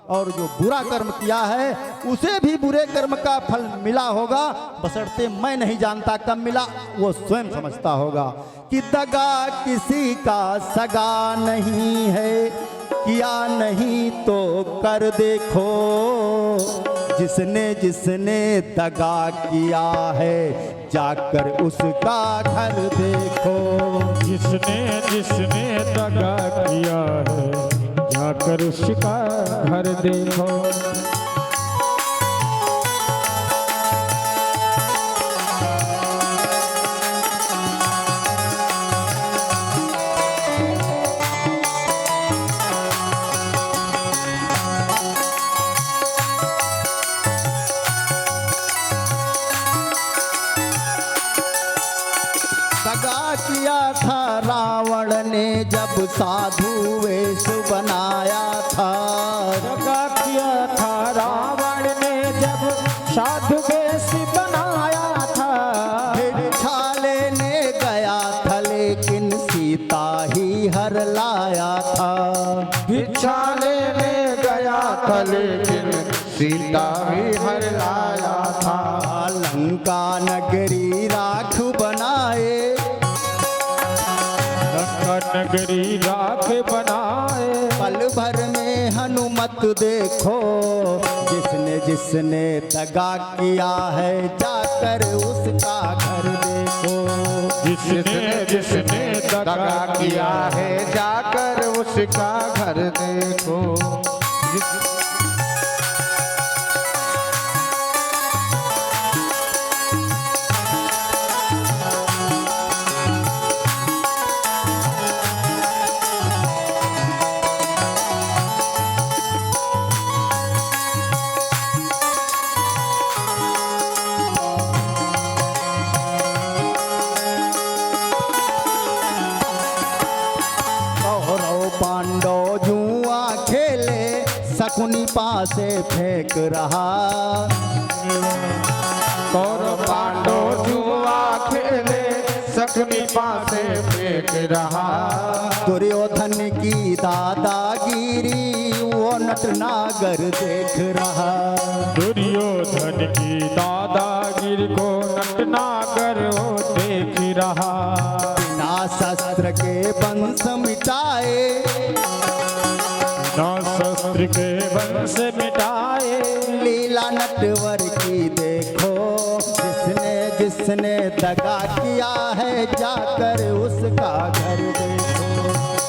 और जो बुरा कर्म किया है उसे भी बुरे कर्म का फल मिला होगा, बशर्ते मैं नहीं जानता कब मिला, वो स्वयं समझता होगा। कि दगा किसी का सगा नहीं है, किया नहीं तो कर देखो, जिसने जिसने दगा किया है जाकर उसका घर देखो। जिसने जिसने दगा किया है जाकर उसका घर देखो। रावण ने जब साधु वेश बनाया था, दगा किया था रावण ने जब साधु वेश बनाया था। भिक्षा लेने गया था लेकिन सीता ही हर लाया था। भिक्षा लेने गया था लेकिन सीता ही हर लाया था। लंका नगरी राख बनाए, नगरी राख बनाए, पल भर में हनुमत देखो, जिसने जिसने दगा किया है जाकर उसका घर देखो। जिसने जिसने दगा किया है जाकर उसका घर देखो। से फेंक रहा। कौरव पांडव जुआ खेले सकनी पासे फेंक रहा। दुर्योधन की दादागिरी वो नटनागर देख रहा। दुर्योधन की दादागिरी को नटनागर वो देख रहा। बिना शस्त्र के वंश मिटाए, ना शस्त्र के वंश मिटाए। लीला नटवर की देखो, जिसने दगा किया है जाकर उसका घर देखो।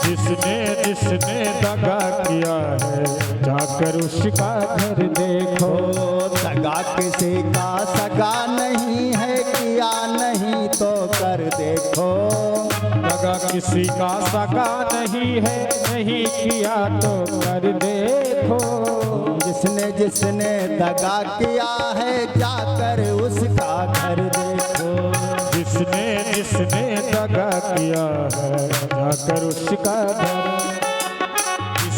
जिसने दगा किया है जाकर उसका घर देखो। दगा किसी का सगा नहीं है, किया नहीं तो कर देखो। दगा किसी का सगा नहीं है, नहीं किया तो कर देखो। जिसने दगा किया है जाकर उसका घर देखो। जिसने दगा किया है जाकर उसका घर।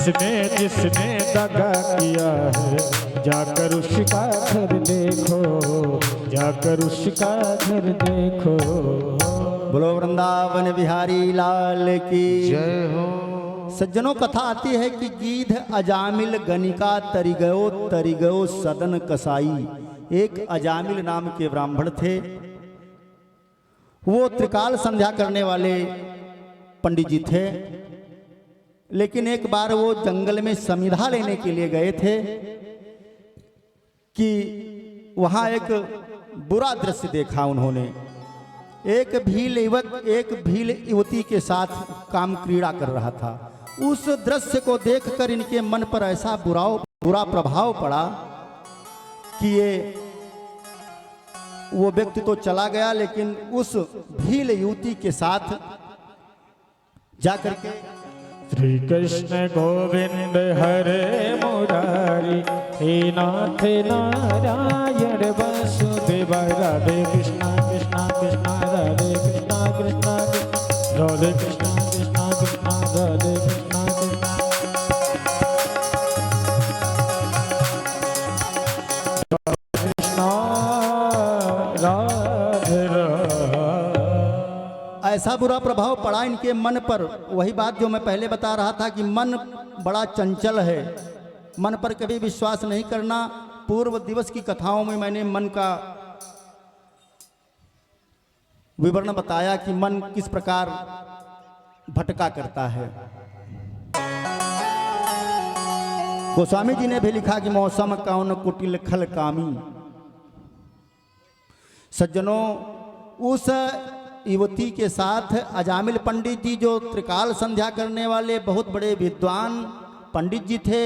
जिसने दगा किया है जाकर उसका घर देखो, जाकर उसका घर देखो। बोलो वृंदावन बिहारी लाल की जय हो। सज्जनों, कथा आती है कि गीध अजामिल गनिका तरि गयो सदन कसाई। एक अजामिल नाम के ब्राह्मण थे। वो त्रिकाल संध्या करने वाले पंडित जी थे। लेकिन एक बार वो जंगल में समिधा लेने के लिए गए थे कि वहाँ एक बुरा दृश्य देखा उन्होंने। एक भील युवती के साथ काम क्रीड़ा कर रहा था। उस दृश्य को देखकर इनके मन पर ऐसा बुरा प्रभाव पड़ा कि वो व्यक्ति तो चला गया, लेकिन उस भील युवती के साथ जाकर के श्री कृष्ण गोविंद हरे मुरारी, हे नाथ नारायण वासुदेव, राधे कृष्णा कृष्णा कृष्णा राधे कृष्णा कृष्णा राधे कृष्णा कृष्णा कृष्णा राधे कृष्णा कृष्णा। ऐसा बुरा प्रभाव पड़ा इनके मन पर। वही बात जो मैं पहले बता रहा था कि मन बड़ा चंचल है, मन पर कभी विश्वास नहीं करना। पूर्व दिवस की कथाओं में मैंने मन का विवरण बताया कि मन किस प्रकार भटका करता है। गोस्वामी जी ने भी लिखा कि मौसम कौन कुटिल खल कामी। सज्जनों, उस युवती के साथ अजामिल पंडित जी, जो त्रिकाल संध्या करने वाले बहुत बड़े विद्वान पंडित जी थे,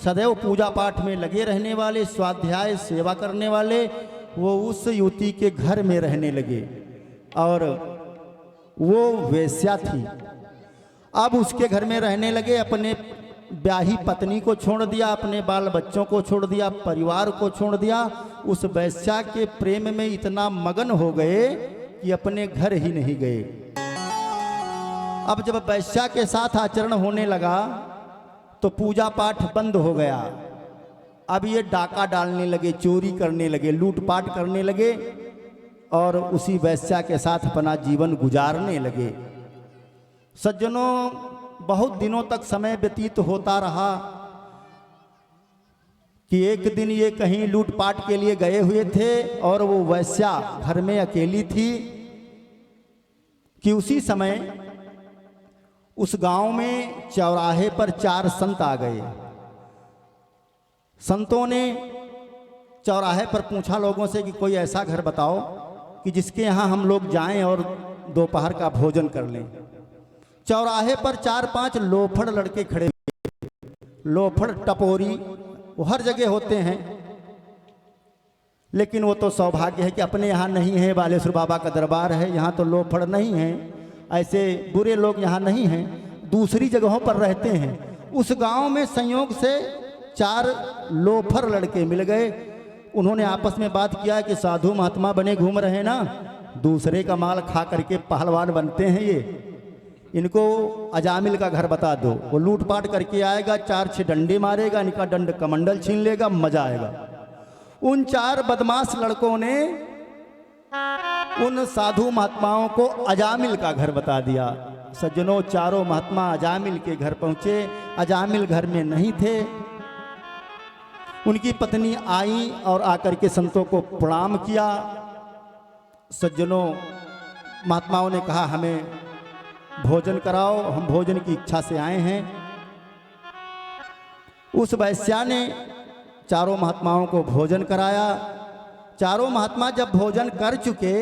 सदैव पूजा पाठ में लगे रहने वाले, स्वाध्याय सेवा करने वाले, वो उस युवती के घर में रहने लगे और वो वेश्या थी। अब उसके घर में रहने लगे। अपने ब्याही पत्नी को छोड़ दिया, अपने बाल बच्चों को छोड़ दिया, परिवार को छोड़ दिया। उस वेश्या के प्रेम में इतना मगन हो गए कि अपने घर ही नहीं गए। अब जब वैश्या के साथ आचरण होने लगा तो पूजा पाठ बंद हो गया। अब ये डाका डालने लगे, चोरी करने लगे, लूटपाट करने लगे और उसी वैश्या के साथ अपना जीवन गुजारने लगे। सज्जनों, बहुत दिनों तक समय व्यतीत होता रहा कि एक दिन ये कहीं लूटपाट के लिए गए हुए थे और वो वैश्या घर में अकेली थी कि उसी समय उस गांव में चौराहे पर 4 संत आ गए। संतों ने चौराहे पर पूछा लोगों से कि कोई ऐसा घर बताओ कि जिसके यहाँ हम लोग जाएं और दोपहर का भोजन कर लें। चौराहे पर 4-5 लोफड़ लड़के खड़े हुए। लोफड़ टपोरी वो हर जगह होते हैं, लेकिन वो तो सौभाग्य है कि अपने यहाँ नहीं है। बालेश्वर बाबा का दरबार है, यहाँ तो लोफड़ नहीं है, ऐसे बुरे लोग यहाँ नहीं हैं, दूसरी जगहों पर रहते हैं। उस गांव में संयोग से 4 लोफर लड़के मिल गए। उन्होंने आपस में बात किया कि साधु महात्मा बने घूम रहे ना, दूसरे का माल खा करके पहलवान बनते हैं ये। इनको अजामिल का घर बता दो, वो लूटपाट करके आएगा, 4-6 डंडे मारेगा, इनका दंड कमंडल छीन लेगा, मजा आएगा। उन 4 बदमाश लड़कों ने उन साधु महात्माओं को अजामिल का घर बता दिया। सज्जनों, चारों महात्मा अजामिल के घर पहुंचे। अजामिल घर में नहीं थे। उनकी पत्नी आई और आकर के संतों को प्रणाम किया। सज्जनों, महात्माओं ने कहा हमें भोजन कराओ, हम भोजन की इच्छा से आए हैं। उस वैश्या ने चारों महात्माओं को भोजन कराया। चारों महात्मा जब भोजन कर चुके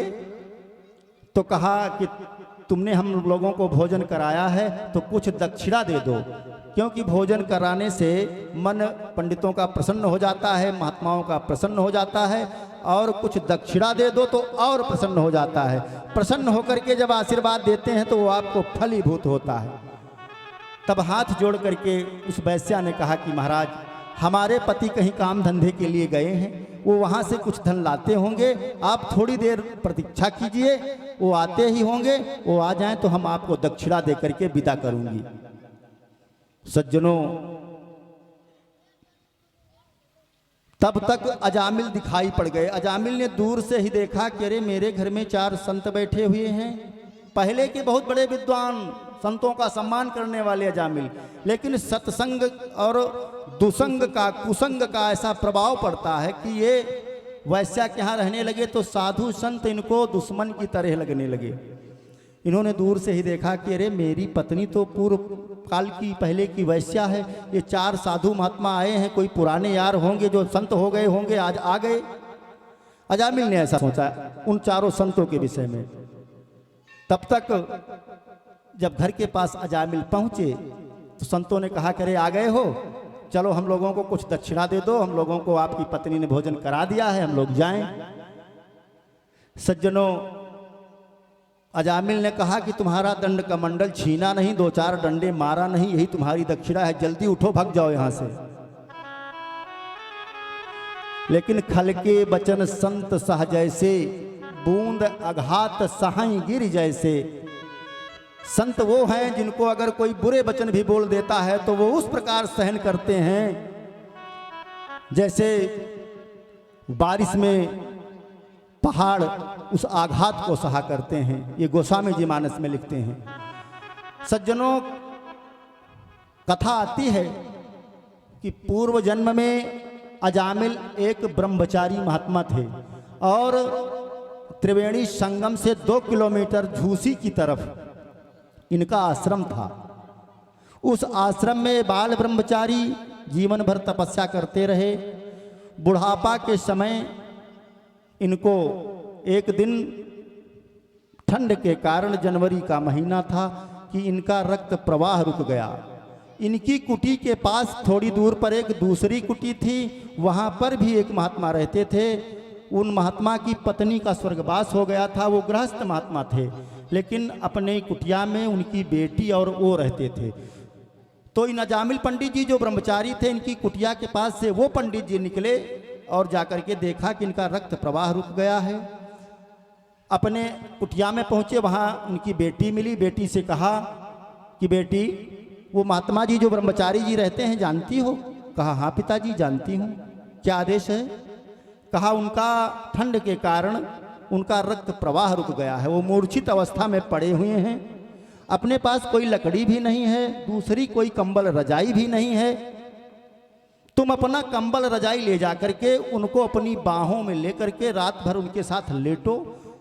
तो कहा कि तुमने हम लोगों को भोजन कराया है तो कुछ दक्षिणा दे दो, क्योंकि भोजन कराने से मन पंडितों का प्रसन्न हो जाता है, महात्माओं का प्रसन्न हो जाता है, और कुछ दक्षिणा दे दो तो और प्रसन्न हो जाता है। प्रसन्न होकर के जब आशीर्वाद देते हैं तो वो आपको फलीभूत होता है। तब हाथ जोड़ करके उस वैश्या ने कहा कि महाराज, हमारे पति कहीं काम धंधे के लिए गए हैं, वो वहाँ से कुछ धन लाते होंगे, आप थोड़ी देर प्रतीक्षा कीजिए, वो आते ही होंगे, वो आ जाएं तो हम आपको दक्षिणा दे करके विदा करूंगी। सज्जनों, तब तक अजामिल दिखाई पड़ गए। अजामिल ने दूर से ही देखा कि अरे मेरे घर में 4 संत बैठे हुए हैं। पहले के बहुत बड़े विद्वान, संतों का सम्मान करने वाले अजामिल, लेकिन सत्संग और दुसंग का, कुसंग का ऐसा प्रभाव पड़ता है कि ये वैश्या के यहाँ रहने लगे तो साधु संत इनको दुश्मन की तरह लगने लगे। इन्होंने दूर से ही देखा कि अरे मेरी पत्नी तो पूर्व काल की, पहले की वैश्या है, ये 4 साधु महात्मा आए हैं, कोई पुराने यार होंगे जो संत हो गए होंगे, आज आ गए। अजामिल ने ऐसा सोचा उन 4 संतों के विषय में। तब तक जब घर के पास अजामिल पहुंचे तो संतों ने कहा कि अरे आ गए हो, चलो हम लोगों को कुछ दक्षिणा दे दो, हम लोगों को आपकी पत्नी ने भोजन करा दिया है, हम लोग जाएं। सज्जनों, अजामिल ने कहा कि तुम्हारा दंड कमंडल छीना नहीं, 2-4 डंडे मारा नहीं, यही तुम्हारी दक्षिणा है, जल्दी उठो, भाग जाओ यहां से। लेकिन खल के बचन संत सह जैसे, बूंद अघात सहाई गिर जैसे। संत वो हैं जिनको अगर कोई बुरे वचन भी बोल देता है तो वो उस प्रकार सहन करते हैं जैसे बारिश में पहाड़ उस आघात को सहा करते हैं। ये गोस्वामी जी मानस में लिखते हैं। सज्जनों, कथा आती है कि पूर्व जन्म में अजामिल एक ब्रह्मचारी महात्मा थे और त्रिवेणी संगम से 2 किलोमीटर झूसी की तरफ इनका आश्रम था। उस आश्रम में बाल ब्रह्मचारी जीवन भर तपस्या करते रहे। बुढ़ापा के समय इनको एक दिन ठंड के कारण, जनवरी का महीना था, कि इनका रक्त प्रवाह रुक गया। इनकी कुटी के पास थोड़ी दूर पर एक दूसरी कुटी थी, वहाँ पर भी एक महात्मा रहते थे। उन महात्मा की पत्नी का स्वर्गवास हो गया था, वो गृहस्थ महात्मा थे, लेकिन अपने कुटिया में उनकी बेटी और वो रहते थे। तो इन अजामिल पंडित जी जो ब्रह्मचारी थे, इनकी कुटिया के पास से वो पंडित जी निकले और जाकर के देखा कि इनका रक्त प्रवाह रुक गया है। अपने कुटिया में पहुंचे, वहाँ उनकी बेटी मिली। बेटी से कहा कि बेटी, वो महात्मा जी जो ब्रह्मचारी जी रहते हैं जानती हो? कहा हाँ पिताजी जानती हूँ। क्या आदेश है? कहा उनका ठंड के कारण उनका रक्त प्रवाह रुक गया है, वो मूर्छित अवस्था में पड़े हुए हैं, अपने पास कोई लकड़ी भी नहीं है, दूसरी कोई कंबल रजाई भी नहीं है। तुम अपना कंबल रजाई ले जा करके उनको अपनी बाहों में लेकर के रात भर उनके साथ लेटो।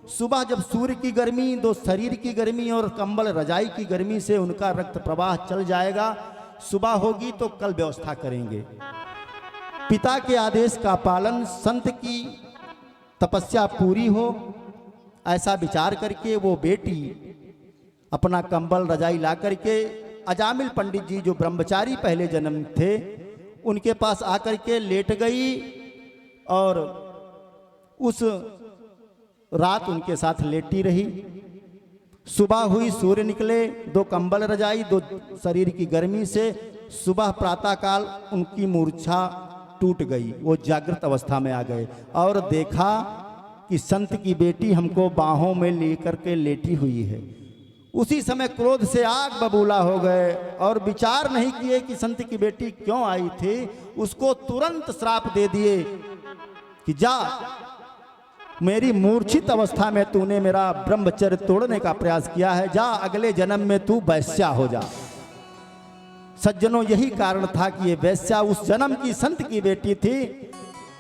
सुबह जब सूर्य की गर्मी, दो शरीर की गर्मी और कंबल रजाई की गर्मी से उनका रक्त प्रवाह चल जाएगा, सुबह होगी तो कल व्यवस्था करेंगे। पिता के आदेश का पालन, संत की तपस्या पूरी हो, ऐसा विचार करके वो बेटी अपना कंबल रजाई ला करके अजामिल पंडित जी जो ब्रह्मचारी पहले जन्म थे उनके पास आकर के लेट गई और उस रात उनके साथ लेटी रही। सुबह हुई, सूर्य निकले, 2 कंबल रजाई, 2 शरीर की गर्मी से सुबह प्रातःकाल उनकी मूर्छा टूट गई, वो जागृत अवस्था में आ गए और देखा कि संत की बेटी हमको बाहों में लेकर के लेटी हुई है। उसी समय क्रोध से आग बबूला हो गए और विचार नहीं किए कि संत की बेटी क्यों आई थी। उसको तुरंत श्राप दे दिए कि जा, मेरी मूर्छित अवस्था में तूने मेरा ब्रह्मचर्य तोड़ने का प्रयास किया है, जा अगले जन्म में तू वैश्या हो जा। सज्जनों, यही कारण था कि ये वैश्या उस जन्म की संत की बेटी थी।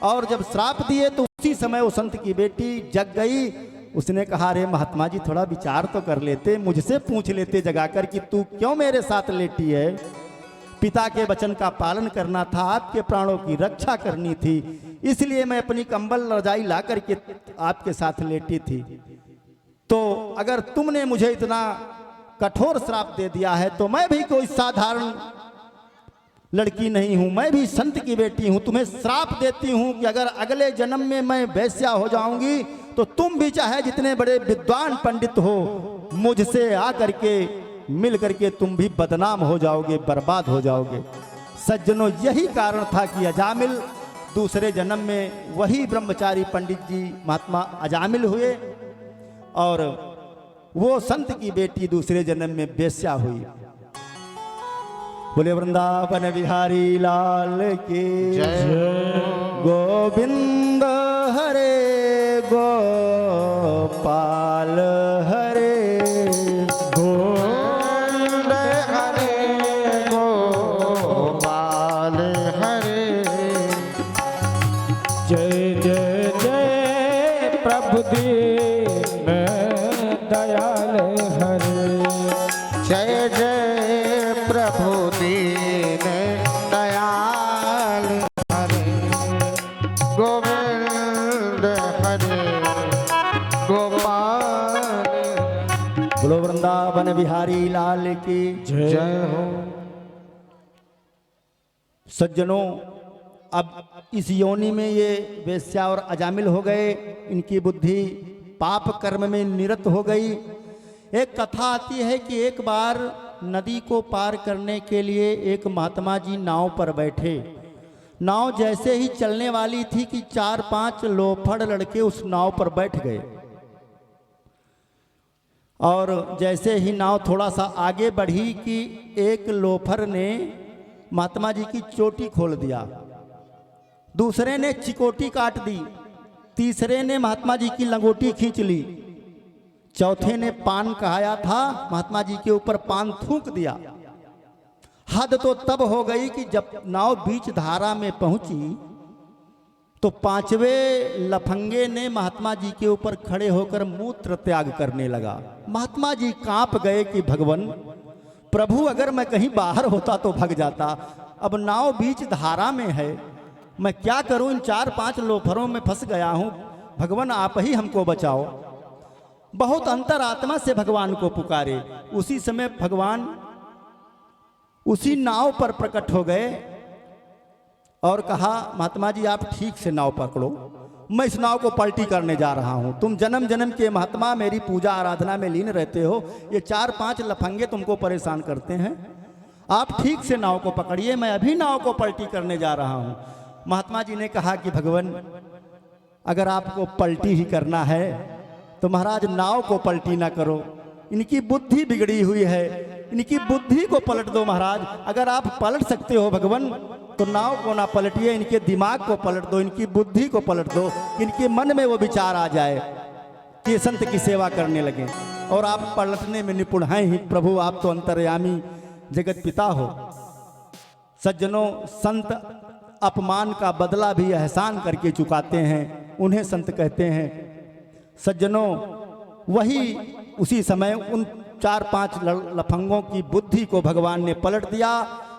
और जब श्राप दिए तो उसी समय वो संत की बेटी जग गई। उसने कहा, अरे महात्मा जी, थोड़ा विचार तो कर लेते, मुझसे पूछ लेते जगाकर कि तू क्यों मेरे साथ लेटी है। पिता के वचन का पालन करना था, आपके प्राणों की रक्षा करनी थी, इसलिए मैं अपनी कंबल रजाई ला करके आपके साथ लेटी थी। तो अगर तुमने मुझे इतना कठोर श्राप दे दिया है तो मैं भी कोई साधारण लड़की नहीं हूं, मैं भी संत की बेटी हूं। तुम्हें श्राप देती हूं कि अगर अगले जन्म में मैं वैश्या हो जाऊंगी तो तुम भी चाहे जितने बड़े विद्वान पंडित हो, मुझसे आकर के मिल करके तुम भी बदनाम हो जाओगे, बर्बाद हो जाओगे। सज्जनों, यही कारण था कि अजामिल दूसरे जन्म में वही ब्रह्मचारी पंडित जी महात्मा अजामिल हुए और वो संत की बेटी दूसरे जन्म में वेश्या हुई। बोले वृंदावन बिहारी लाल की गोविंद हरे गोपाल हरे गोविंद हरे गोपाल हरे। जय जय जय प्रभु दीन दयाल हरे। जय जय प्रभु दीन दयाल हरे। गोविंद हरे गोपाल। बोलो वृंदावन बिहारी लाल की जय हो। सज्जनों, अब इस योनि में ये वेश्या और अजामिल हो गए, इनकी बुद्धि पाप कर्म में निरत हो गई। एक कथा आती है कि एक बार नदी को पार करने के लिए एक महात्मा जी नाव पर बैठे। नाव जैसे ही चलने वाली थी कि 4-5 लोफड़ लड़के उस नाव पर बैठ गए और जैसे ही नाव थोड़ा सा आगे बढ़ी कि एक लोफर ने महात्मा जी की चोटी खोल दिया, दूसरे ने चिकोटी काट दी, तीसरे ने महात्मा जी की लंगोटी खींच ली, चौथे ने पान कहाया था, महात्मा जी के ऊपर पान थूक दिया। हद तो तब हो गई कि जब नाव बीच धारा में पहुंची तो 5वें लफंगे ने महात्मा जी के ऊपर खड़े होकर मूत्र त्याग करने लगा। महात्मा जी कांप गए कि भगवान प्रभु, अगर मैं कहीं बाहर होता तो भग जाता, अब नाव बीच धारा में है, मैं क्या करूं, इन 4-5 लोफरों में फंस गया हूं, भगवान आप ही हमको बचाओ। बहुत अंतरात्मा से भगवान को पुकारे। उसी समय भगवान उसी नाव पर प्रकट हो गए और कहा, महात्मा जी आप ठीक से नाव पकड़ो, मैं इस नाव को पलटी करने जा रहा हूं। तुम जन्म जन्म के महात्मा मेरी पूजा आराधना में लीन रहते हो, ये 4-5 लफंगे तुमको परेशान करते हैं, आप ठीक से नाव को पकड़िए, मैं अभी नाव को पलटी करने जा रहा हूं। महात्मा जी ने कहा कि भगवान अगर आपको पलटी ही करना है तो महाराज नाव को पलटी ना करो, इनकी बुद्धि बिगड़ी हुई है, इनकी बुद्धि को पलट दो महाराज। अगर आप पलट सकते हो भगवान तो नाव को ना पलटिए, इनके दिमाग को पलट दो, इनकी बुद्धि को पलट दो, इनके मन में वो विचार आ जाए कि ये संत की सेवा करने लगे। और आप पलटने में निपुण हैं ही प्रभु, आप तो अंतर्यामी जगत पिता हो। सज्जनों, संत अपमान का बदला भी एहसान करके चुकाते हैं, उन्हें संत कहते हैं। सज्जनों, वही उसी समय उन 4-5 लफंगों की बुद्धि को भगवान ने पलट दिया।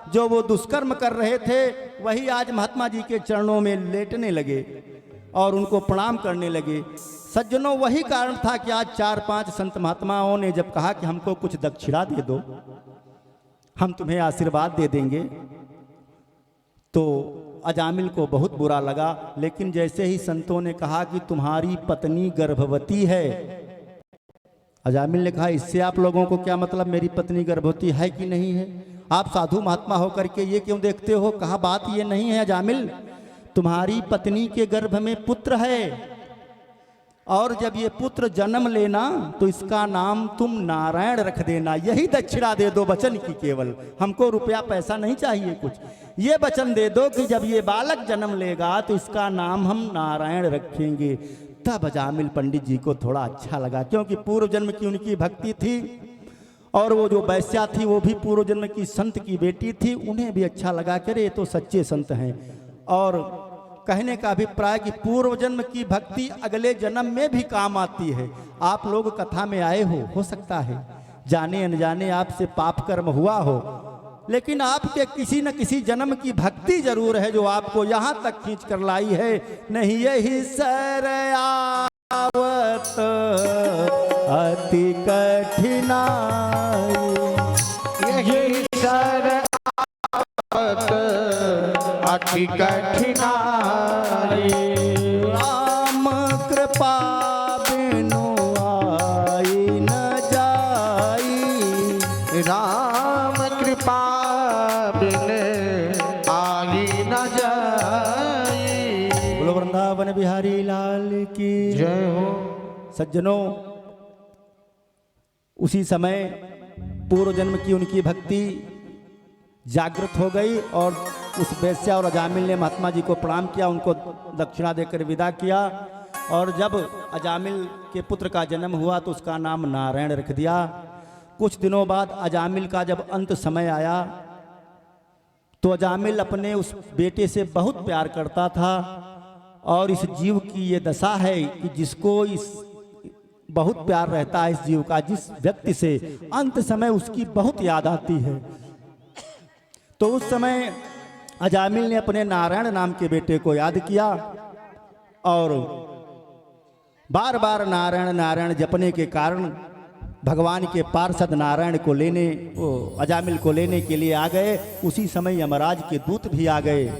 जो वो दुष्कर्म कर रहे थे वही आज महात्मा जी के चरणों में लेटने लगे और उनको प्रणाम करने लगे। सज्जनों, वही कारण था कि आज 4-5 संत महात्माओं ने जब कहा कि हमको कुछ दक्षिणा दे दो, हम तुम्हें आशीर्वाद दे देंगे, तो अजामिल को बहुत बुरा लगा। लेकिन जैसे ही संतों ने कहा कि तुम्हारी पत्नी गर्भवती है, अजामिल ने कहा इससे आप लोगों को क्या मतलब, मेरी पत्नी गर्भवती है कि नहीं है, आप साधु महात्मा होकर के ये क्यों देखते हो। कहा बात ये नहीं है अजामिल, तुम्हारी पत्नी के गर्भ में पुत्र है, और जब ये पुत्र जन्म लेना तो इसका नाम तुम नारायण रख देना, यही दक्षिणा दे दो वचन की, केवल हमको रुपया पैसा नहीं चाहिए कुछ। ये वचन दे दो कि जब ये बालक जन्म लेगा तो इसका नाम हम नारायण रखेंगे। तब अजामिल पंडित जी को थोड़ा अच्छा लगा, क्योंकि पूर्व जन्म की उनकी भक्ति थी और वो जो वैश्या थी वो भी पूर्व जन्म की संत की बेटी थी। उन्हें भी अच्छा लगा कि ये तो सच्चे संत हैं। और कहने का अभिप्राय कि पूर्व जन्म की भक्ति अगले जन्म में भी काम आती है। आप लोग कथा में आए हो सकता है जाने अनजाने आपसे पाप कर्म हुआ हो, लेकिन आपके किसी न किसी जन्म की भक्ति जरूर है जो आपको यहाँ तक खींच कर लाई है। नहीं यही सर आवत अति कठिनाई, यही सर आवत अति कठिनाई, राम कृपा बिनु आई न जाई, राम कृपा बिन आई न जाई। बोलो वृंदावन बिहारी लाल की जय हो। सज्जनों, उसी समय पूर्व जन्म की उनकी भक्ति जागृत हो गई और उस वैश्या और अजामिल ने महात्मा जी को प्रणाम किया, उनको दक्षिणा देकर विदा किया। और जब अजामिल के पुत्र का जन्म हुआ तो उसका नाम नारायण रख दिया। कुछ दिनों बाद अजामिल का जब अंत समय आया तो अजामिल अपने उस बेटे से बहुत प्यार करता था। और इस जीव की ये दशा है कि जिसको इस बहुत प्यार रहता है इस जीव का, जिस व्यक्ति से अंत समय उसकी बहुत याद आती है। तो उस समय अजामिल ने अपने नारायण नाम के बेटे को याद किया और बार बार नारायण नारायण जपने के कारण भगवान के पार्षद नारायण को लेने, अजामिल को लेने के लिए आ गए। उसी समय यमराज के दूत भी आ गए।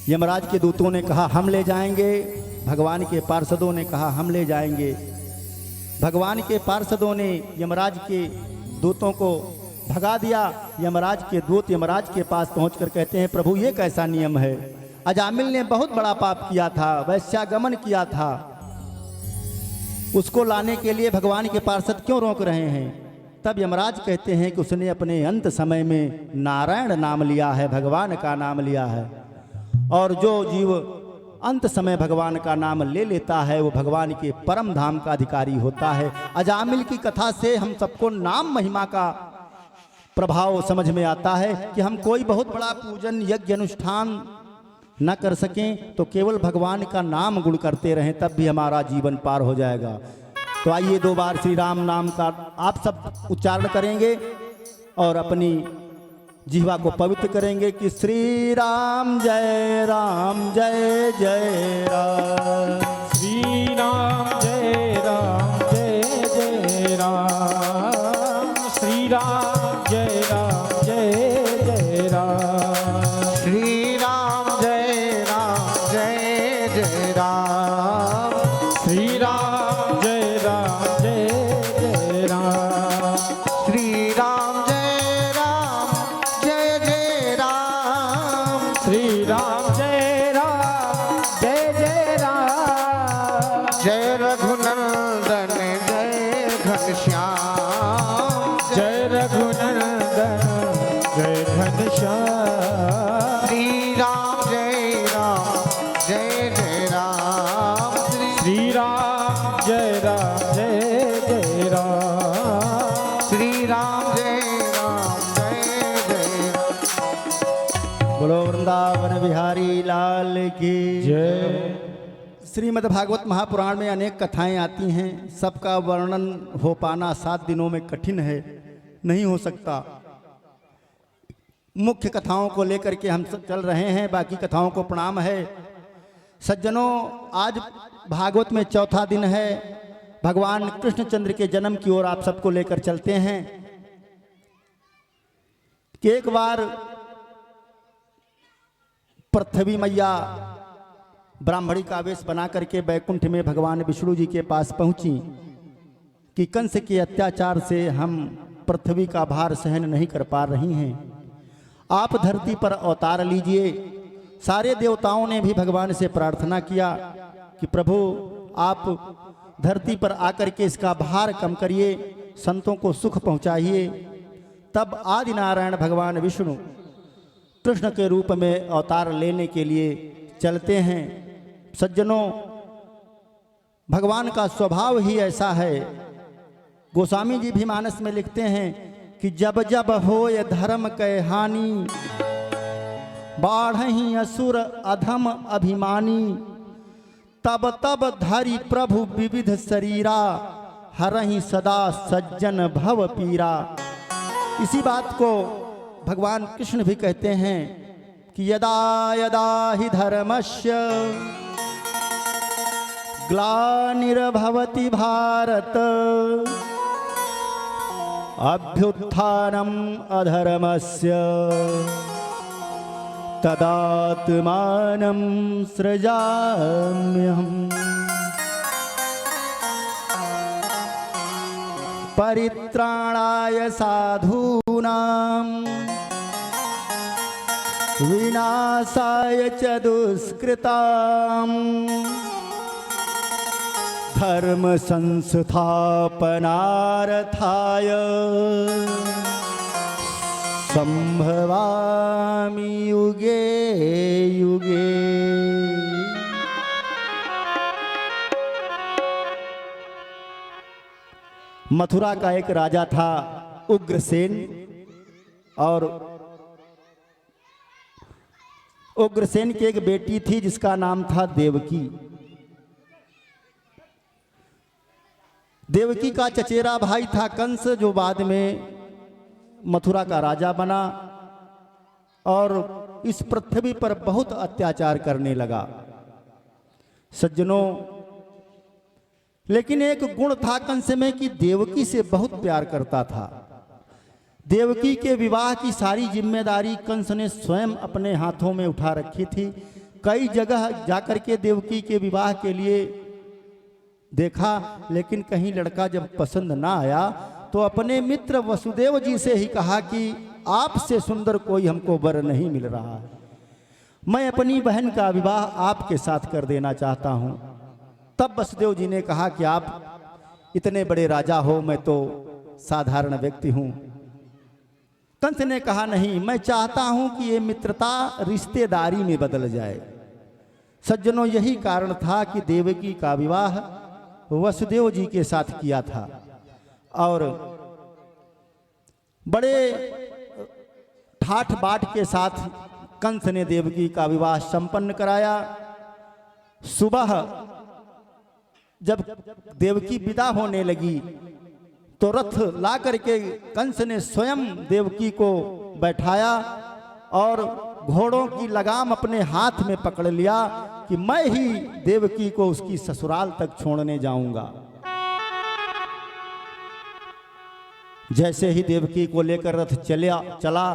यमराज के दूतों ने कहा हम ले जाएंगे, भगवान के पार्षदों ने कहा हम ले जाएंगे। भगवान के पार्षदों ने यमराज के दूतों को भगा दिया। यमराज के दूत यमराज के पास पहुंचकर कहते हैं प्रभु ये कैसा नियम है, अजामिल ने बहुत बड़ा पाप किया था, वैश्यागमन किया था, उसको लाने के लिए भगवान के पार्षद क्यों रोक रहे हैं। तब यमराज कहते हैं कि उसने अपने अंत समय में नारायण नाम लिया है, भगवान का नाम लिया है। और जो जीव अंत समय भगवान का नाम ले लेता है वो भगवान के परम धाम का अधिकारी होता है। अजामिल की कथा से हम सबको नाम महिमा का प्रभाव समझ में आता है कि हम कोई बहुत बड़ा पूजन यज्ञ अनुष्ठान न कर सकें तो केवल भगवान का नाम गुण करते रहें, तब भी हमारा जीवन पार हो जाएगा। तो आइए 2 बार श्री राम नाम का आप सब उच्चारण करेंगे और अपनी जिह्वा को पवित्र करेंगे कि श्री राम जय जय राम, श्री राम जय जय राम, श्री राम जय जय राम, श्री राम जय जय राम, श्री राम जय जय राम, श्री राम जय जय राम, श्री राम जय जय राम, जय रघुनंदन जय घनश्याम, जय रघुनंदन जय घनश्याम, श्री राम जय जय राम, श्री राम जय जय राम, श्री राम जय जय राम। बोलो वृंदावन बिहारी लाल की जय। श्रीमद् भागवत महापुराण में अनेक कथाएं आती हैं, सबका वर्णन हो पाना 7 दिनों में कठिन है, नहीं हो सकता। मुख्य कथाओं को लेकर के हम सब चल रहे हैं, बाकी कथाओं को प्रणाम है। सज्जनों, आज भागवत में 4था दिन है। भगवान कृष्णचंद्र के जन्म की ओर आप सबको लेकर चलते हैं कि एक बार पृथ्वी मैया ब्राह्मणी का वेश बना करके बैकुंठ में भगवान विष्णु जी के पास पहुंची कि कंस के अत्याचार से हम पृथ्वी का भार सहन नहीं कर पा रही हैं, आप धरती पर अवतार लीजिए। सारे देवताओं ने भी भगवान से प्रार्थना किया कि प्रभु आप धरती पर आकर के इसका भार कम करिए, संतों को सुख पहुंचाइए। तब आदि नारायण भगवान विष्णु कृष्ण के रूप में अवतार लेने के लिए चलते हैं। सज्जनों, भगवान का स्वभाव ही ऐसा है। गोस्वामी जी भी मानस में लिखते हैं कि जब जब होय धर्म कै हानि, बाढ़हि असुर अधम अभिमानी, तब तब धरि प्रभु विविध शरीरा, हरहि सदा सज्जन भव पीरा। इसी बात को भगवान कृष्ण भी कहते हैं कि यदा यदा हि धर्मस्य ग्लानिर्भवति भारत, अभ्युत्थानम् अधर्मस्य तदात्मानं सृजाम्यहम्। परित्राणाय साधूनां विनाशाय च दुष्कृतां, धर्म संस्थापनार्थाय संभवामि युगे युगे। मथुरा का एक राजा था उग्रसेन, और उग्रसेन की एक बेटी थी जिसका नाम था देवकी। देवकी का चचेरा भाई था कंस, जो बाद में मथुरा का राजा बना और इस पृथ्वी पर बहुत अत्याचार करने लगा। सज्जनों, लेकिन एक गुण था कंस में कि देवकी से बहुत प्यार करता था। देवकी के विवाह की सारी जिम्मेदारी कंस ने स्वयं अपने हाथों में उठा रखी थी। कई जगह जाकर के देवकी के विवाह के लिए देखा, लेकिन कहीं लड़का जब पसंद ना आया तो अपने मित्र वसुदेव जी से ही कहा कि आपसे सुंदर कोई हमको वर नहीं मिल रहा है, मैं अपनी बहन का विवाह आपके साथ कर देना चाहता हूं। तब वसुदेव जी ने कहा कि आप इतने बड़े राजा हो, मैं तो साधारण व्यक्ति हूं। कंस ने कहा नहीं, मैं चाहता हूं कि ये मित्रता रिश्तेदारी में बदल जाए। सज्जनों, यही कारण था कि देवकी का विवाह वसुदेव जी के साथ किया था और बड़े ठाठ बाट के साथ कंस ने देवकी का विवाह संपन्न कराया। सुबह जब देवकी विदा होने लगी तो रथ ला करके कंस ने स्वयं देवकी को बैठाया और घोड़ों की लगाम अपने हाथ में पकड़ लिया कि मैं ही देवकी को उसकी ससुराल तक छोड़ने जाऊंगा। जैसे ही देवकी को लेकर रथ चला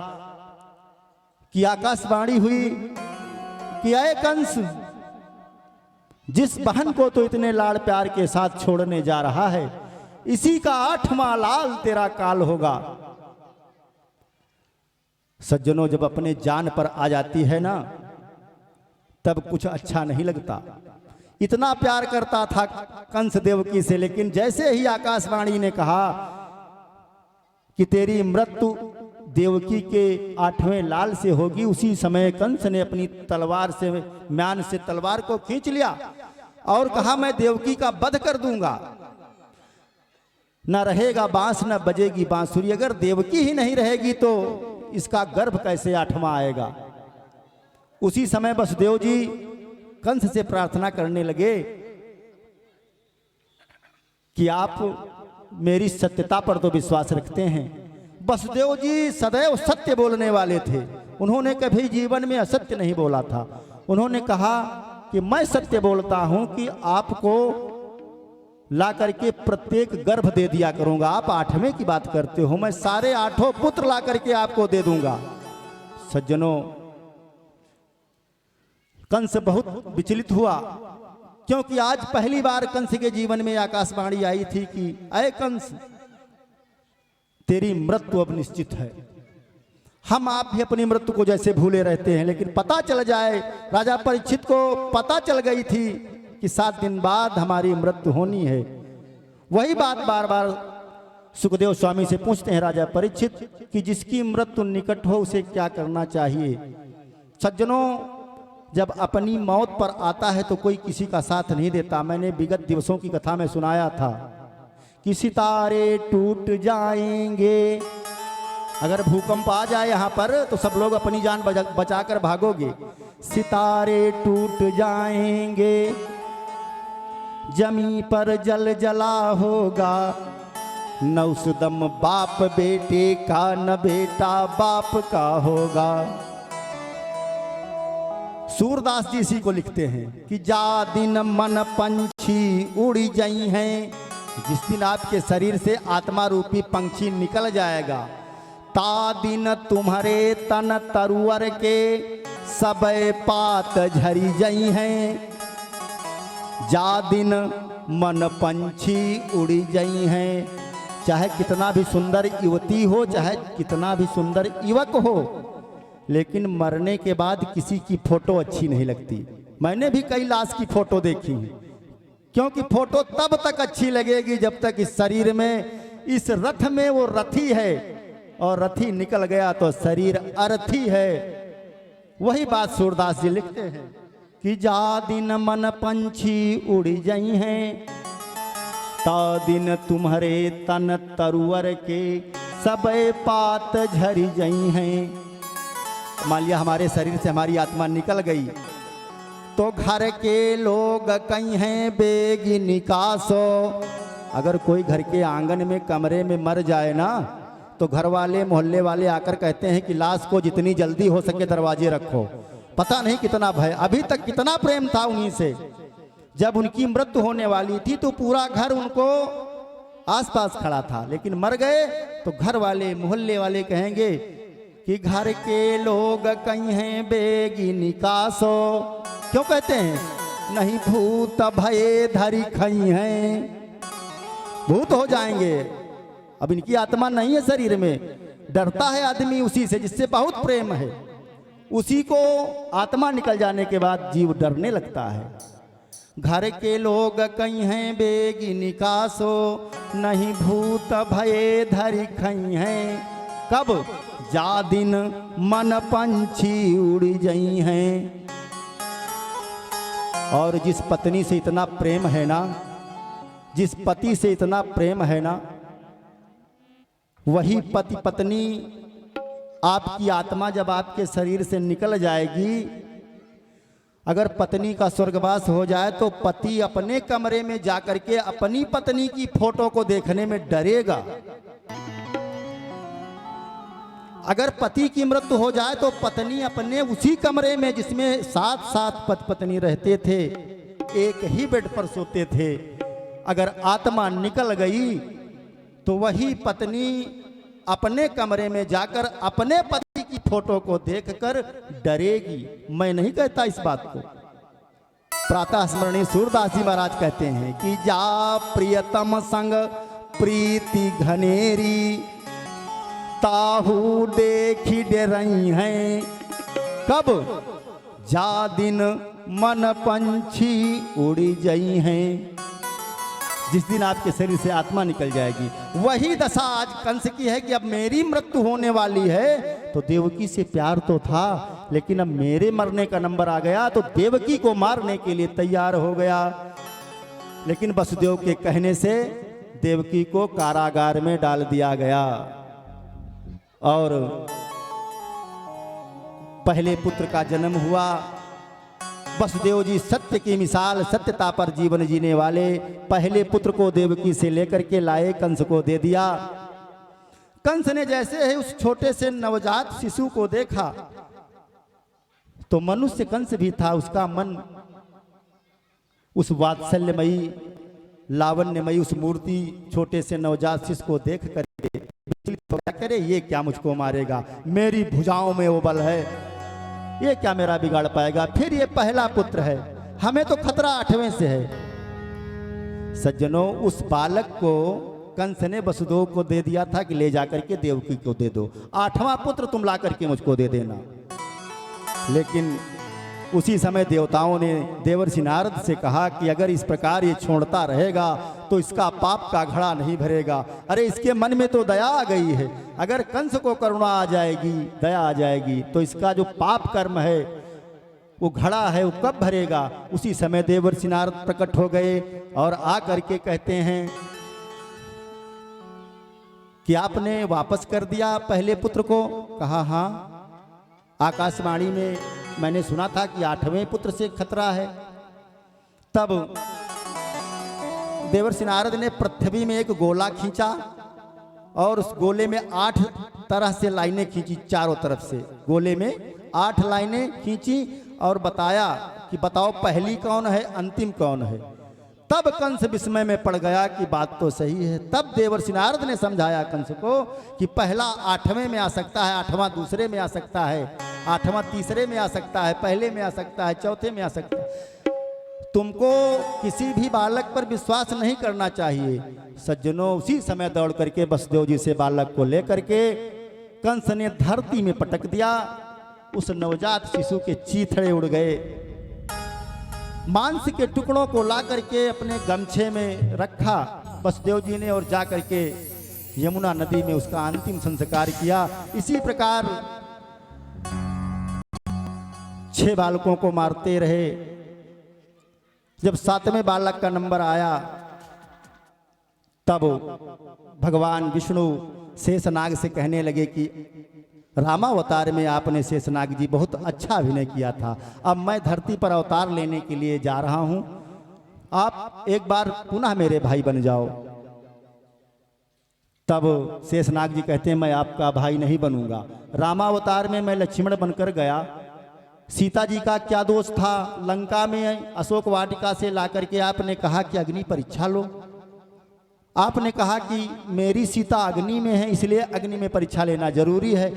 कि आकाशवाणी हुई कि अय कंस, जिस बहन को तो इतने लाड़ प्यार के साथ छोड़ने जा रहा है, इसी का 8वां लाल तेरा काल होगा। सज्जनों, जब अपने जान पर आ जाती है ना, तब कुछ अच्छा नहीं लगता। इतना प्यार करता था कंस देवकी से, लेकिन जैसे ही आकाशवाणी ने कहा कि तेरी मृत्यु देवकी के 8वें लाल से होगी, उसी समय कंस ने अपनी तलवार से, म्यान से तलवार को खींच लिया और कहा मैं देवकी का वध कर दूंगा। न रहेगा बांस न बजेगी बांसुरी। अगर देवकी ही नहीं रहेगी तो इसका गर्भ कैसे 8वां आएगा। उसी समय वसुदेव जी कंस से प्रार्थना करने लगे कि आप मेरी सत्यता पर तो विश्वास रखते हैं। वसुदेव जी सदैव सत्य बोलने वाले थे, उन्होंने कभी जीवन में असत्य नहीं बोला था। उन्होंने कहा कि मैं सत्य बोलता हूं कि आपको ला करके प्रत्येक गर्भ दे दिया करूंगा। आप 8वें की बात करते हो, मैं सारे 8 पुत्र ला करके आपको दे दूंगा। सज्जनों, कंस बहुत विचलित हुआ, क्योंकि आज पहली बार कंस के जीवन में आकाशवाणी आई थी कि अय कंस, तेरी मृत्यु अब निश्चित है। हम आप भी अपनी मृत्यु को जैसे भूले रहते हैं, लेकिन पता चल जाए, राजा परीक्षित को पता चल गई थी कि 7 दिन बाद हमारी मृत्यु होनी है। वही बात बार बार सुखदेव स्वामी से पूछते हैं राजा परीक्षित कि जिसकी मृत्यु निकट हो उसे क्या करना चाहिए। सज्जनों, जब अपनी मौत पर आता है तो कोई किसी का साथ नहीं देता। मैंने विगत दिवसों की कथा में सुनाया था कि सितारे टूट जाएंगे, अगर भूकंप आ जाए यहाँ पर तो सब लोग अपनी जान बचाकर भागोगे। सितारे टूट जाएंगे, जमी पर जल जला होगा, न उस दम बाप बेटे का न बेटा बाप का होगा। सूरदास जी इसी को लिखते हैं कि जा दिन मन पंछी उड़ जाई हैं, जिस दिन आपके शरीर से आत्मा रूपी पंछी निकल जाएगा, ता दिन तुम्हारे तन तरुवर के सब पात झरी जाई हैं। जा दिन मन पंछी उड़ी जाई हैं, चाहे कितना भी सुंदर युवती हो, चाहे कितना भी सुंदर युवक हो, लेकिन मरने के बाद किसी की फोटो अच्छी नहीं लगती। मैंने भी कई लाश की फोटो देखी है, क्योंकि फोटो तब तक अच्छी लगेगी जब तक इस शरीर में, इस रथ में वो रथी है, और रथी निकल गया तो शरीर अर्थी है। वही बात सूरदास जी लिखते हैं कि जा दिन मन पंछी उड़ जाई हैं, ता दिन तुम्हारे तन तरुवर के सब पात झरी जाई हैं। मान लिया हमारे शरीर से हमारी आत्मा निकल गई तो घर के लोग कहीं हैं बेगी निकासो। अगर कोई घर के आंगन में कमरे में मर जाए ना, तो घर वाले मोहल्ले वाले आकर कहते हैं कि लाश को जितनी जल्दी हो सके दरवाजे रखो। पता नहीं कितना भय, अभी तक कितना प्रेम था उन्हीं से। जब उनकी मृत्यु होने वाली थी तो पूरा घर उनको आसपास खड़ा था, लेकिन मर गए तो घर वाले मोहल्ले वाले कहेंगे कि घर के लोग कहीं हैं बेगी निकासो। क्यों कहते हैं? नहीं भूत भये धरी खई हैं, भूत हो जाएंगे। अब इनकी आत्मा नहीं है शरीर में, डरता है आदमी उसी से जिससे बहुत प्रेम है, उसी को आत्मा निकल जाने के बाद जीव डरने लगता है। घर के लोग कहीं हैं बेगी निकासो, नहीं भूत भये धरी खई हैं। कब? जा दिन मन पंछी उड़ जाई हैं। और जिस पत्नी से इतना प्रेम है ना, जिस पति से इतना प्रेम है ना, वही पति पत्नी, आपकी आत्मा जब आपके शरीर से निकल जाएगी, अगर पत्नी का स्वर्गवास हो जाए तो पति अपने कमरे में जाकर के अपनी पत्नी की फोटो को देखने में डरेगा। अगर पति की मृत्यु हो जाए तो पत्नी अपने उसी कमरे में जिसमें 7 पति पत्नी रहते थे, एक ही बेड पर सोते थे, अगर आत्मा निकल गई तो वही पत्नी अपने कमरे में जाकर अपने पति की फोटो को देखकर डरेगी। मैं नहीं कहता इस बात को। प्रातः स्मरणीय सूरदास जी महाराज कहते हैं कि जा प्रियतम संग प्रीति घनेरी, ताहू देखी डरई हैं। कब? जा दिन मन पंछी उड़ी जाई हैं। जिस दिन आपके शरीर से आत्मा निकल जाएगी, वही दशा आज कंस की है कि अब मेरी मृत्यु होने वाली है, तो देवकी से प्यार तो था, लेकिन अब मेरे मरने का नंबर आ गया तो देवकी को मारने के लिए तैयार हो गया। लेकिन वसुदेव के कहने से देवकी को कारागार में डाल दिया गया और पहले पुत्र का जन्म हुआ। वसुदेव जी सत्य की मिसाल, सत्यता पर जीवन जीने वाले, पहले पुत्र को देवकी से लेकर के लाए, कंस को दे दिया। कंस ने जैसे ही उस छोटे से नवजात शिशु को देखा तो मनुष्य कंस भी था, उसका मन उस वात्सल्यमयी लावण्यमयी उस मूर्ति छोटे से नवजात शिशु को देख करके क्या करे, ये क्या मुझको मारेगा, मेरी भुजाओं में वो बल है, ये क्या मेरा बिगाड़ पाएगा। फिर ये पहला पुत्र है, हमें तो खतरा 8वें से है। सज्जनों, उस बालक को कंस ने वसुदेव को दे दिया था कि ले जाकर के देवकी को दे दो, 8वां पुत्र तुम ला करके मुझको दे देना। लेकिन उसी समय देवताओं ने देवर्षि नारद से कहा कि अगर इस प्रकार ये छोड़ता रहेगा तो इसका पाप का घड़ा नहीं भरेगा। अरे इसके मन में तो दया आ गई है, अगर कंस को करुणा आ जाएगी, दया आ जाएगी, तो इसका जो पाप कर्म है, वो घड़ा है, वो कब भरेगा। उसी समय देवर्षि नारद प्रकट हो गए और आ करके कहते हैं कि आपने वापस कर दिया पहले पुत्र को। कहा हाँ, आकाशवाणी में मैंने सुना था कि 8वें पुत्र से खतरा है। तब देवर्षि नारद ने पृथ्वी में एक गोला खींचा और उस गोले में 8 तरह से लाइनें खींची, चारों तरफ से गोले में 8 लाइनें खींची और बताया कि बताओ पहली कौन है, अंतिम कौन है। तब कंस विस्मय में पड़ गया कि बात तो सही है। तब देवर्षि नारद ने समझाया कंस को कि पहला 8वें में आ सकता है, 8वां दूसरे में आ सकता है, 8वां तीसरे में आ सकता है, पहले में आ सकता है, चौथे में आ सकता है। तुमको किसी भी बालक पर विश्वास नहीं करना चाहिए। सज्जनों, उसी समय दौड़ करके वसुदेव जी से बालक को लेकर के कंस ने धरती में पटक दिया। उस नवजात शिशु के चीथड़े उड़ गए। मांस के टुकड़ों को ला करके अपने गमछे में रखा वसुदेव जी ने और जा करके यमुना नदी में उसका अंतिम संस्कार किया। इसी प्रकार 6 बालकों को मारते रहे। जब 7वें बालक का नंबर आया तब भगवान विष्णु शेषनाग से कहने लगे कि रामावतार में आपने शेषनाग जी बहुत अच्छा अभिनय किया था, अब मैं धरती पर अवतार लेने के लिए जा रहा हूं, आप एक बार पुनः मेरे भाई बन जाओ। तब शेषनाग जी कहते हैं मैं आपका भाई नहीं बनूंगा। रामावतार में मैं लक्ष्मण बनकर गया, सीता जी का क्या दोष था। लंका में अशोक वाटिका से लाकर के आपने कहा कि अग्नि परीक्षा लो। आपने कहा कि मेरी सीता अग्नि में है, इसलिए अग्नि में परीक्षा लेना जरूरी है।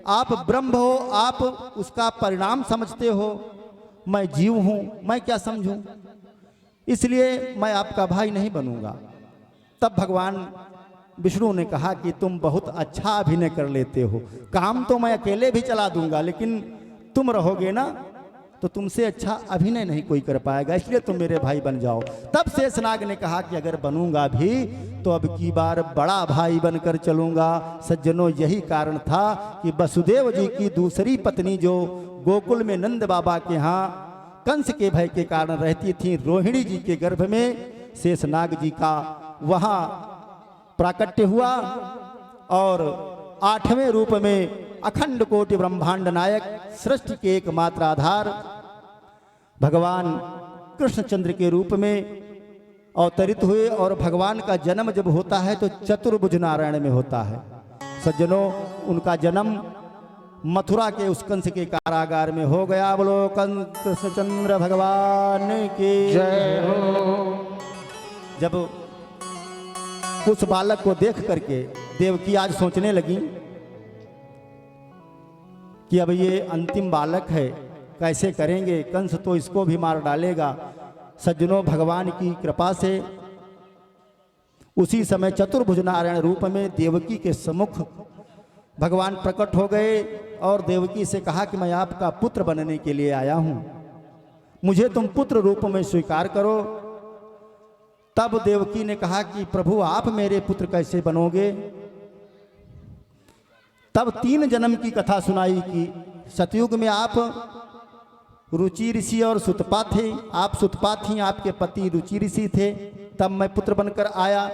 आप ब्रह्म हो, आप उसका परिणाम समझते हो, मैं जीव हूं, मैं क्या समझूं, इसलिए मैं आपका भाई नहीं बनूंगा। तब भगवान विष्णु ने कहा कि तुम बहुत अच्छा अभिनय कर लेते हो, काम तो मैं अकेले भी चला दूंगा, लेकिन तुम रहोगे ना तो तुमसे अच्छा अभिनय नहीं कोई कर पाएगा, इसलिए तुम मेरे भाई बन जाओ। तब शेषनाग ने कहा कि अगर बनूंगा भी तो अब की बार बड़ा भाई बनकर चलूंगा। सज्जनों, यही कारण था कि वसुदेव जी की दूसरी पत्नी जो गोकुल में नंद बाबा के यहाँ कंस के भय के कारण रहती थी, रोहिणी जी के गर्भ में शेषनाग जी का वहाँ प्राकट्य हुआ और 8वें रूप में अखंड कोटि ब्रह्मांड नायक, सृष्टि के एकमात्र आधार भगवान कृष्णचंद्र के रूप में अवतरित हुए। और भगवान का जन्म जब होता है तो चतुर्भुज नारायण में होता है। सज्जनों, उनका जन्म मथुरा के उस कंस के कारागार में हो गया। बोलो कृष्णचंद्र भगवान की जय हो। जब उस बालक को देख करके देवकी आज सोचने लगी कि अब ये अंतिम बालक है, कैसे करेंगे, कंस तो इसको भी मार डालेगा। सज्जनों, भगवान की कृपा से उसी समय चतुर्भुज नारायण रूप में देवकी के सम्मुख भगवान प्रकट हो गए और देवकी से कहा कि मैं आपका पुत्र बनने के लिए आया हूं, मुझे तुम पुत्र रूप में स्वीकार करो। तब देवकी ने कहा कि प्रभु आप मेरे पुत्र कैसे बनोगे। तब 3 जन्म की कथा सुनाई कि सतयुग में आप रुचि ऋषि और सुतपा थे, आप सुतपा थी, आपके पति रुचि ऋषि थे, तब मैं पुत्र बनकर आया।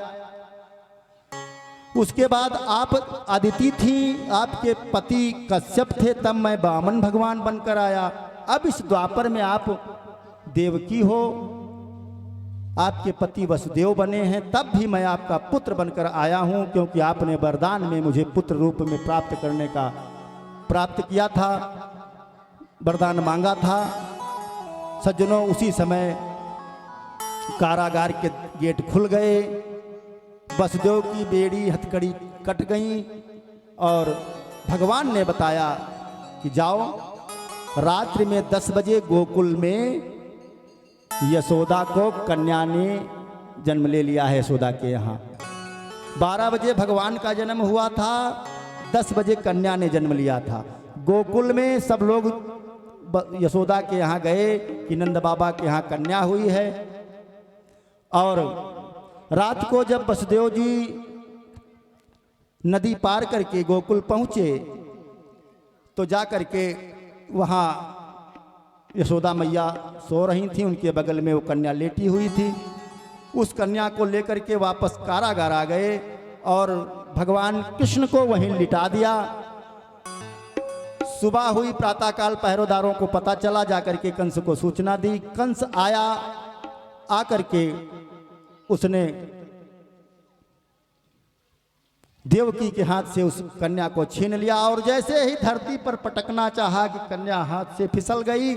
उसके बाद आप अदिति थी, आपके पति कश्यप थे, तब मैं वामन भगवान बनकर आया। अब इस द्वापर में आप देवकी हो, आपके पति वसुदेव बने हैं, तब भी मैं आपका पुत्र बनकर आया हूं, क्योंकि आपने वरदान में मुझे पुत्र रूप में प्राप्त किया था, वरदान मांगा था। सज्जनों, उसी समय कारागार के गेट खुल गए, वसुदेव की बेड़ी हथकड़ी कट गई और भगवान ने बताया कि जाओ, रात्रि में 10 बजे गोकुल में यशोदा को कन्या ने जन्म ले लिया है। यशोदा के यहाँ 12 बजे भगवान का जन्म हुआ था, 10 बजे कन्या ने जन्म लिया था। गोकुल में सब लोग यशोदा के यहाँ गए कि नंद बाबा के यहाँ कन्या हुई है। और रात को जब वसुदेव जी नदी पार करके गोकुल पहुँचे तो जा करके वहाँ यशोदा मैया सो रही थी, उनके बगल में वो कन्या लेटी हुई थी। उस कन्या को लेकर के वापस कारागार आ गए और भगवान कृष्ण को वहीं लिटा दिया। सुबह हुई, प्रातःकाल पहरेदारों को पता चला, जाकर के कंस को सूचना दी। कंस आया, आकर के उसने देवकी के हाथ से उस कन्या को छीन लिया और जैसे ही धरती पर पटकना चाहा कि कन्या हाथ से फिसल गई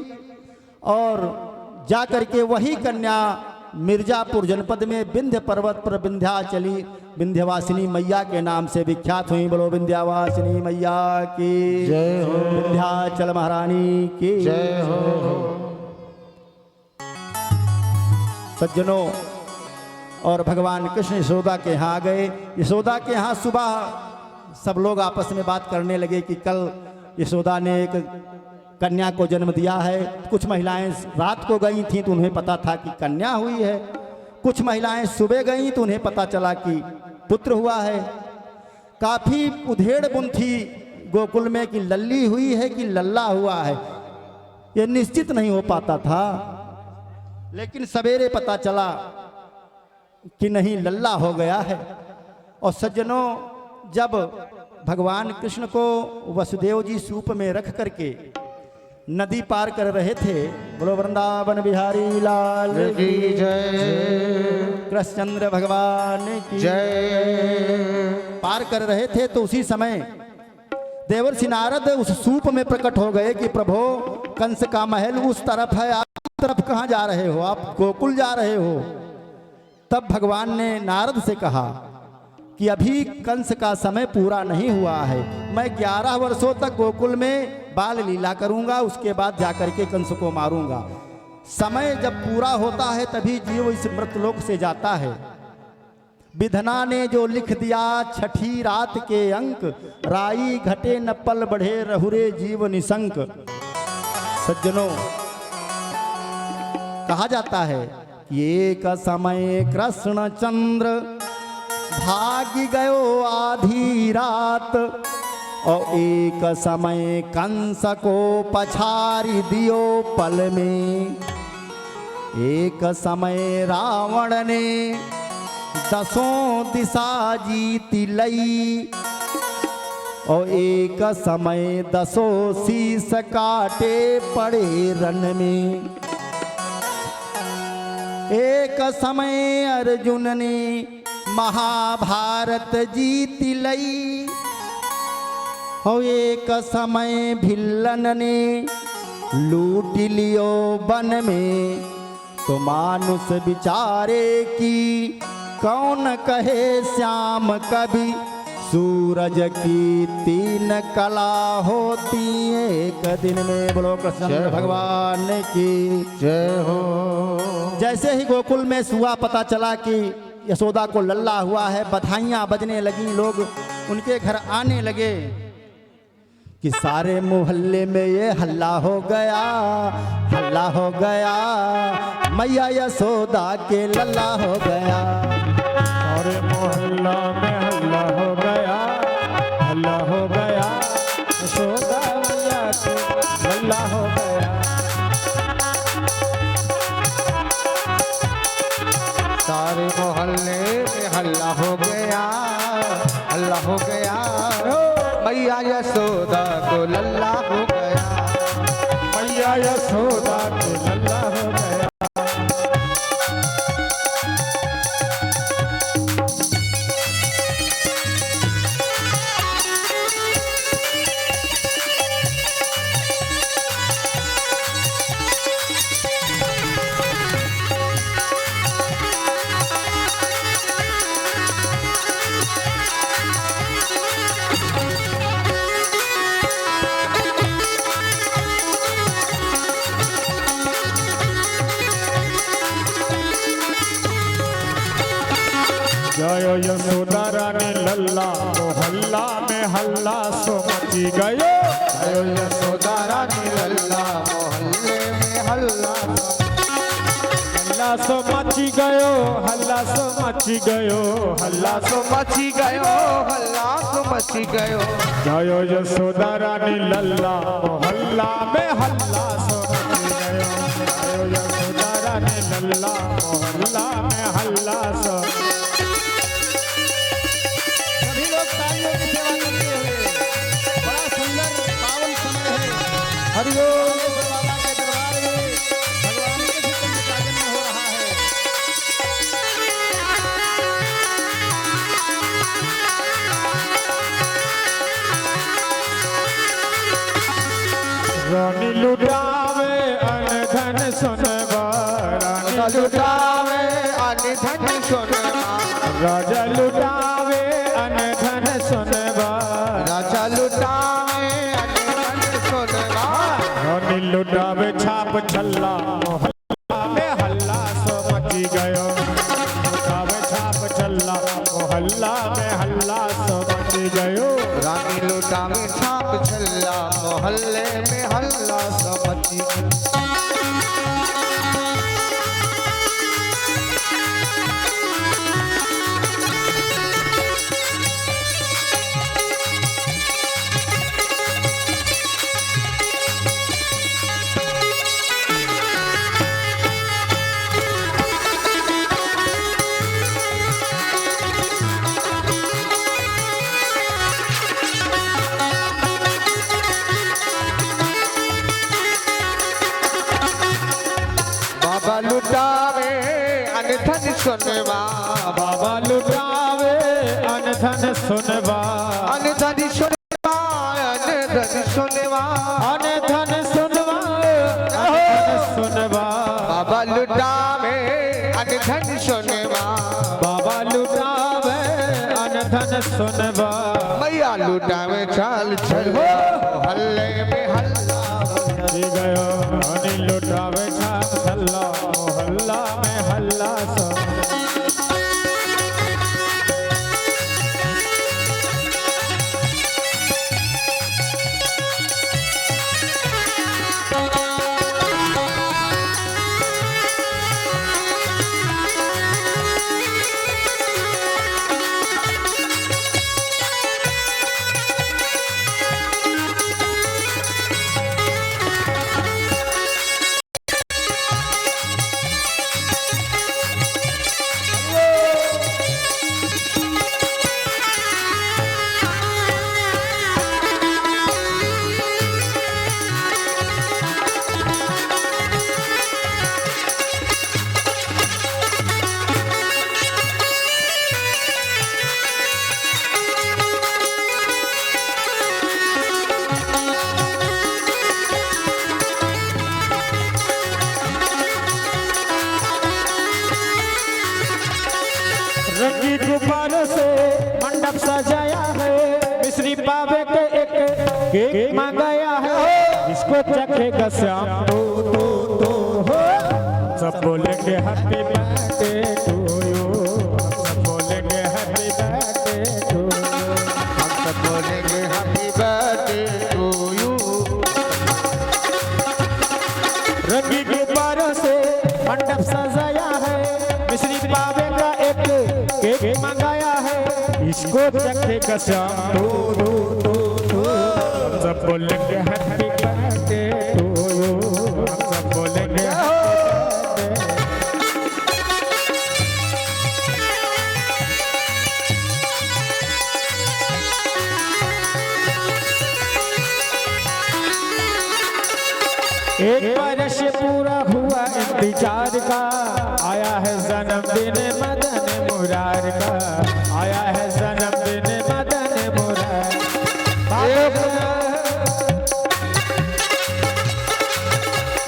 और जाकर के वही कन्या मिर्जापुर जनपद में विंध्य पर्वत पर विंध्याचली विंध्यवासिनी मैया के नाम से विख्यात हुई। बोलो विंध्यवासिनी मैया की जय हो। विंध्याचल महारानी की जय हो। सज्जनों, और भगवान कृष्ण यशोदा के यहाँ आ गए। यशोदा के यहाँ सुबह सब लोग आपस में बात करने लगे कि कल यशोदा ने एक कन्या को जन्म दिया है। कुछ महिलाएं रात को गई थीं तो उन्हें पता था कि कन्या हुई है, कुछ महिलाएं सुबह गईं तो उन्हें पता चला कि पुत्र हुआ है। काफ़ी उधेड़ बुन थी गोकुल में कि लल्ली हुई है कि लल्ला हुआ है, ये निश्चित नहीं हो पाता था। लेकिन सवेरे पता चला कि नहीं, लल्ला हो गया है। और सज्जनों, जब भगवान कृष्ण को वसुदेव जी सूप में रख करके नदी पार कर रहे थे, बोलो वृंदावन बिहारी लाल की जय। कृष्णचंद्र भगवान की जय। पार कर रहे थे तो उसी समय देवर्षि नारद उस सूप में प्रकट हो गए कि प्रभो, कंस का महल उस तरफ है, आप उस तरफ कहाँ जा रहे हो, आप गोकुल जा रहे हो। तब भगवान ने नारद से कहा कि अभी कंस का समय पूरा नहीं हुआ है, मैं 11 वर्षों तक गोकुल में बाल लीला करूंगा, उसके बाद जाकर के कंस को मारूंगा। समय जब पूरा होता है तभी जीव इस मृतलोक से जाता है। विधना ने जो लिख दिया छठी रात के अंक, राई घटे न पल बढ़े रहुरे जीव निशंक। सज्जनों, कहा जाता है कि एक समय कृष्ण चंद्र भागी गयो आधी रात, और एक समय कंस को पछारी दियो पल में। एक समय रावण ने 10 दिशा जीती लई, और एक समय 10 शीस काटे पड़े रन में। एक समय अर्जुन ने महाभारत जीत लई, हो एक समय भिल्लन ने लूट लियो वन में। तो मानुष विचारे की कौन कहे श्याम कवि, सूरज की 3 कला होती एक दिन में। बोलो कृष्ण भगवान की जय हो। जैसे ही गोकुल में हुआ पता चला कि यशोदा को लल्ला हुआ है, बधाइयाँ बजने लगी, लोग उनके घर आने लगे कि सारे मोहल्ले में ये हल्ला हो गया, हल्ला हो गया, मैया यशोदा के लल्ला हो गया। सारे मोहल्ला में हल्ला हो गया, हल्ला हो गया, यशोदा मैया के लल्ला हो गया। सारे मोहल्ले में हल्ला हो गया, हल्ला हो गया, मैया यशोदा को लल्ला हो गया, मैया यशोदा के लल्ला हो गया। जय यशोदा रानी लल्ला मोहल्ला में हल्ला सो मची गयो। जय यशोदा रानी लल्ला मोहल्ले में हल्ला हल्ला सो मची गयो, हल्ला सो मची गयो, हल्ला सो मची गयो, हल्ला सो मची गयो। जय यशोदा रानी लल्ला मोहल्ला में हल्ला सो मची गयो। जय यशोदा रानी लल्ला मोहल्ला में हल्ला सो। सभी लोग तालियों की सेवा करते हुए बड़ा सुंदर पावन समय है। हरिओम बाबा के दरबार में भगवान के चित्त में जागरण हो रहा है। रानी लुटावे अनधन सुनवा, रानी लुटावे अनधन सुनवा, राजा लुटावे अनधन सुनवा, राजा लुटावे अनधन सुनवा। रानी लुटावे छाप छल्ला मोहल्ला में हल्ला सो मची गयो। लुटावे छाप छल्ला मोहल्ला में हल्ला सो मची गयो। रानी लुटावे छाप छल्ला मोहल्ले में हल्ला सो मची गयो। बाबा लुटावे अनधन सुनवा, बाबा लुटावे अनधन सुनवा, अनधन सुनवा, अनधन सुनवा, अनधन सुनवा, अनधन सुनवा। बाबा लुटावे अनधन सुनवा, बाबा लुटावे अनधन सुनवा। मैया लुटावे चाल छल्ला मोहल्ले में हल्ला मची गयो। रानी लुटावे छाप छल्ला मोहल्ला में हल्ला सो। रंगी गुब्बारों से मंडप सजाया है। मिश्री पावे के एक केक मंगाया है। इसको चखेगा श्याम तो हो। सब बोलेंगे हैप्पी बर्थडे टू यू। सब बोलेंगे हैप्पी बर्थडे टू यू। हम सब बोलेंगे हैप्पी बर्थडे टू यू। रंगी गुब्बारों से मंडप सजाया है। मिश्री पावे का एक केक मंगाया है। इसको चखेगा श्याम तो सब बोलेंगे हैप्पी बर्थडे टू यू। हम सब बोलेंगे एक वर्ष पूरा हुआ इंतजार का। आया है जन्मदिन मदन मुरार का। आया है जन्मदिन मदन मुरार।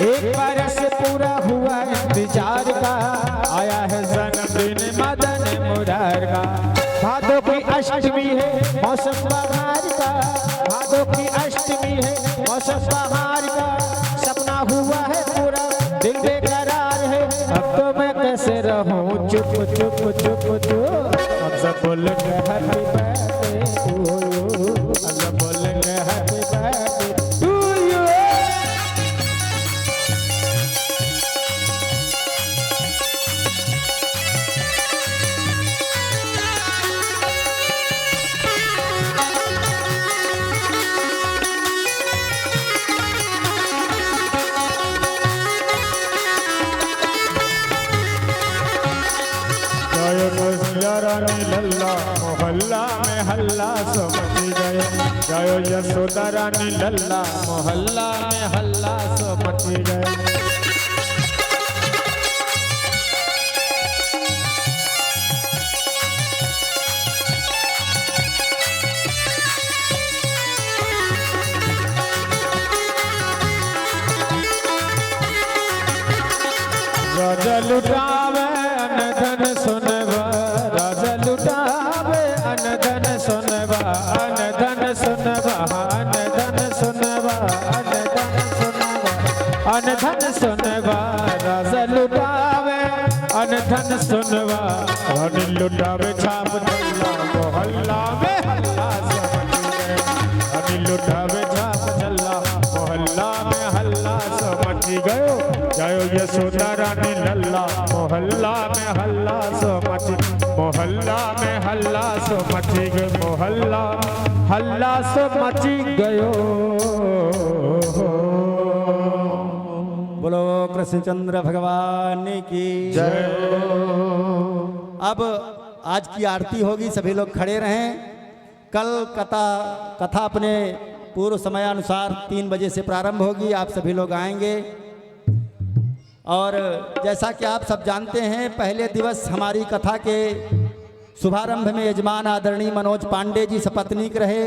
एक वर्ष पूरा हुआ इंतजार का। आया है जन्मदिन मदन मुरार का। भादों की अष्टमी है मौसम बहार का। भादों की अष्टमी है मौसम बहार का। सपना हुआ है पूरा दिल बेकरार है। अब तो मैं कैसे रहूं चुप चुप चुप चुप। अब सब बोलेंगे हैप्पी बर्थडे टू यू, सब बोलेंगे हैप्पी बर्थडे टू यू। जय कन्हैया रानी लल्ला मोहल्ला में हल्ला सो मची गए, जय यशोदा रानी लल्ला मोहल्ला में हल्ला सो मची गए। राजा लुटावे अन धन सुनवा, राजा लुटावे अन धन सुनवा, अन धन सुनवा, अन धन सुनवा, अन धन सुनवा, अन धन सुनवा, राजा लुटावे अन धन सुनवा, रानी लुटावे छाप चल्ला मोहल्ला में हल्ला सो मची गए, रानी लुटावे छाप चल्ला मोहल्ला में हल्ला सो मची गयो। जय यशोदा रानी लल्ला मोहल्ला में हल्ला सो मची, मोहल्ला में हल्ला सो मची गयो, मोहल्ला हल्ला सो मची गयो। बोलो कृष्णचंद्र भगवान की जय। अब आज की आरती होगी, सभी लोग खड़े रहें। कल कथा अपने पूर्व समयानुसार 3 बजे से प्रारंभ होगी, आप सभी लोग आएंगे। और जैसा कि आप सब जानते हैं, पहले दिवस हमारी कथा के शुभारंभ में यजमान आदरणीय मनोज पांडे जी सपत्नीक रहे।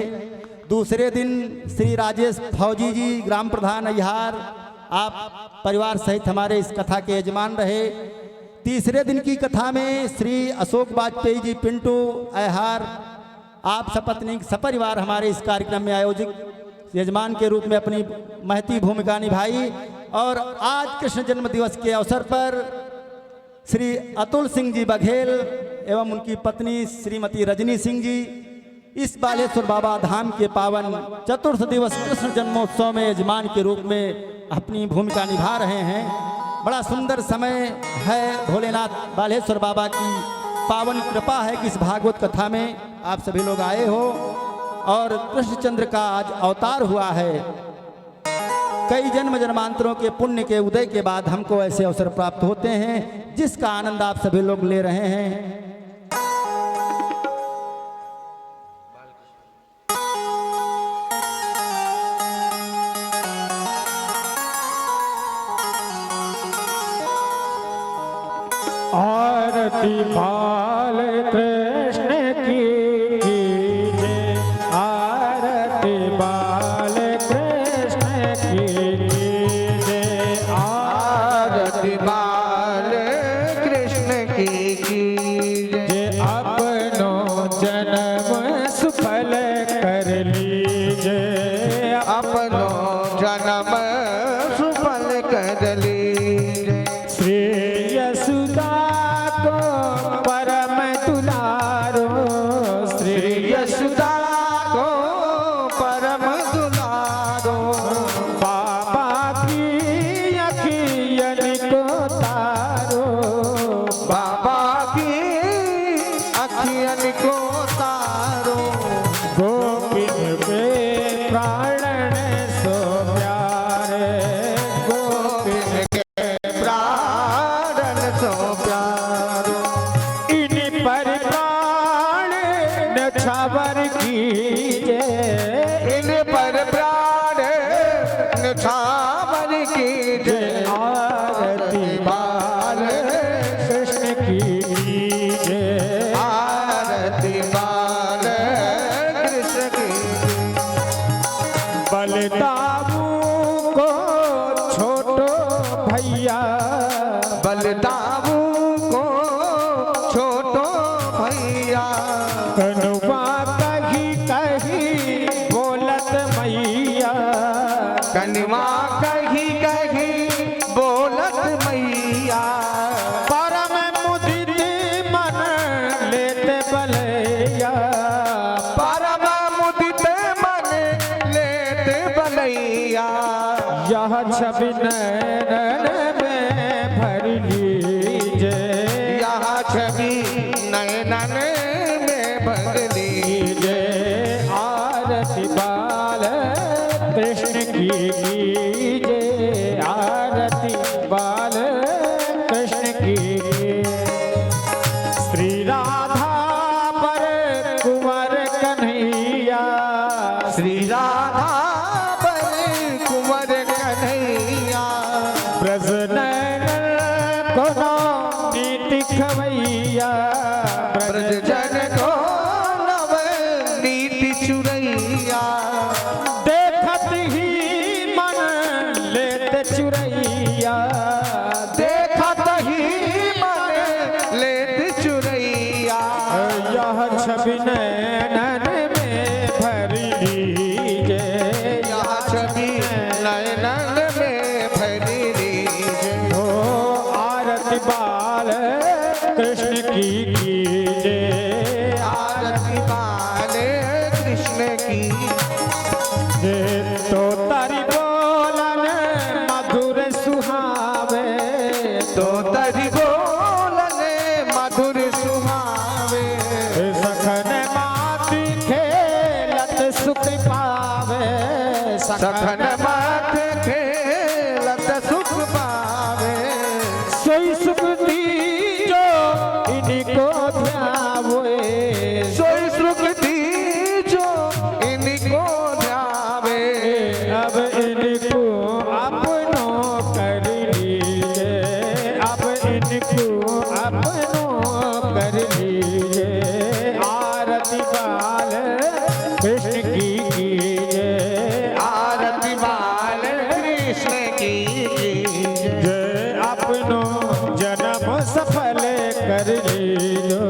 दूसरे दिन श्री राजेश फौजी जी ग्राम प्रधान अहिहार आप परिवार सहित हमारे इस कथा के यजमान रहे। तीसरे दिन की कथा में श्री अशोक वाजपेयी जी पिंटू अहिहार आप सपत्नीक सपरिवार हमारे इस कार्यक्रम में आयोजित यजमान के रूप में अपनी महती भूमिका निभाई। और आज कृष्ण जन्म दिवस के अवसर पर श्री अतुल सिंह जी बघेल एवं उनकी पत्नी श्रीमती रजनी सिंह जी इस बालेश्वर बाबा धाम के पावन चतुर्थ दिवस कृष्ण जन्मोत्सव में यजमान के रूप में अपनी भूमिका निभा रहे हैं। बड़ा सुंदर समय है, भोलेनाथ बालेश्वर बाबा की पावन कृपा है कि इस भागवत कथा में आप सभी लोग आए हो और कृष्णचंद्र का आज अवतार हुआ है। कई जन्म जन्मांतरों के पुण्य के उदय के बाद हमको ऐसे अवसर प्राप्त होते हैं जिसका आनंद आप सभी लोग ले रहे हैं। आरती बाल कृष्ण की कीजिए, आरती बाल कृष्ण की कीजिए, आरती बाल कृष्ण की कीजिए, अपनों जन्म सुफल कर लीजिए, अपनों जन्म सुफल कर लीजिए। श्री यशोदा को परम दुलारो, श्री यशोदा को परम दुलारो, बाबा की अखियन को तारो, बाबा की अखियन को तारो, गोपिन के प्राणन सो प्यारे, गोपिन के प्राण सो प्यारो, इन पर प्राण न्यौछावर कीजिए, इन पर प्राण न्यौछावर कीजिए। आरती बाल कृष्ण की कीजिए, आरती बाल कृष्ण की, बलदाऊ को छोटो भैया, बलदाऊ को छोटो भैया, कनुआ कही कही बोलत मैया, कनवा कही कही बोलत मैया, परम मुदित मन लेते बल छवि नैनन में भर लीजे, यहाँ छवि नयनन में भर लीजे। आरती बाल कृष्ण की कीजे, आरती बाल कृष्ण की। श्री राधा पर कुंवर कन्हैया, श्री राधा पर कुंवर कन्हैया, ब्रज नैनन को नीति खवैया, ब्रज जन को नव नीति चुरैया। देखत ही मन लेते चुरैया, देखत ही मन लेत चुरैया। यह छवि नैनन में भर लीजे, यहाँ छवि नयनन में भर लीजे। ओ आरती बाल कृष्ण की कीजे, आरती बाले कृष्ण की। जे तो तारी बोलन मधुर सुहावे, तो तरी बोलने मधुर सुहावे। सखन माती खेलत सुख पावे, सखन माथ खेलत सुख पावे। सोई सुख दीजो इनको ध्यावे, सोई सुख दीजो इनको ध्यावे। अब इनको अपनो कर लीजे, अब इनको अपनो कर लीजे। आरती बाल कृष्ण की कीजे, आरती बाल कृष्ण की कीजे। जय अपनो जन्म सफल कर लीजो,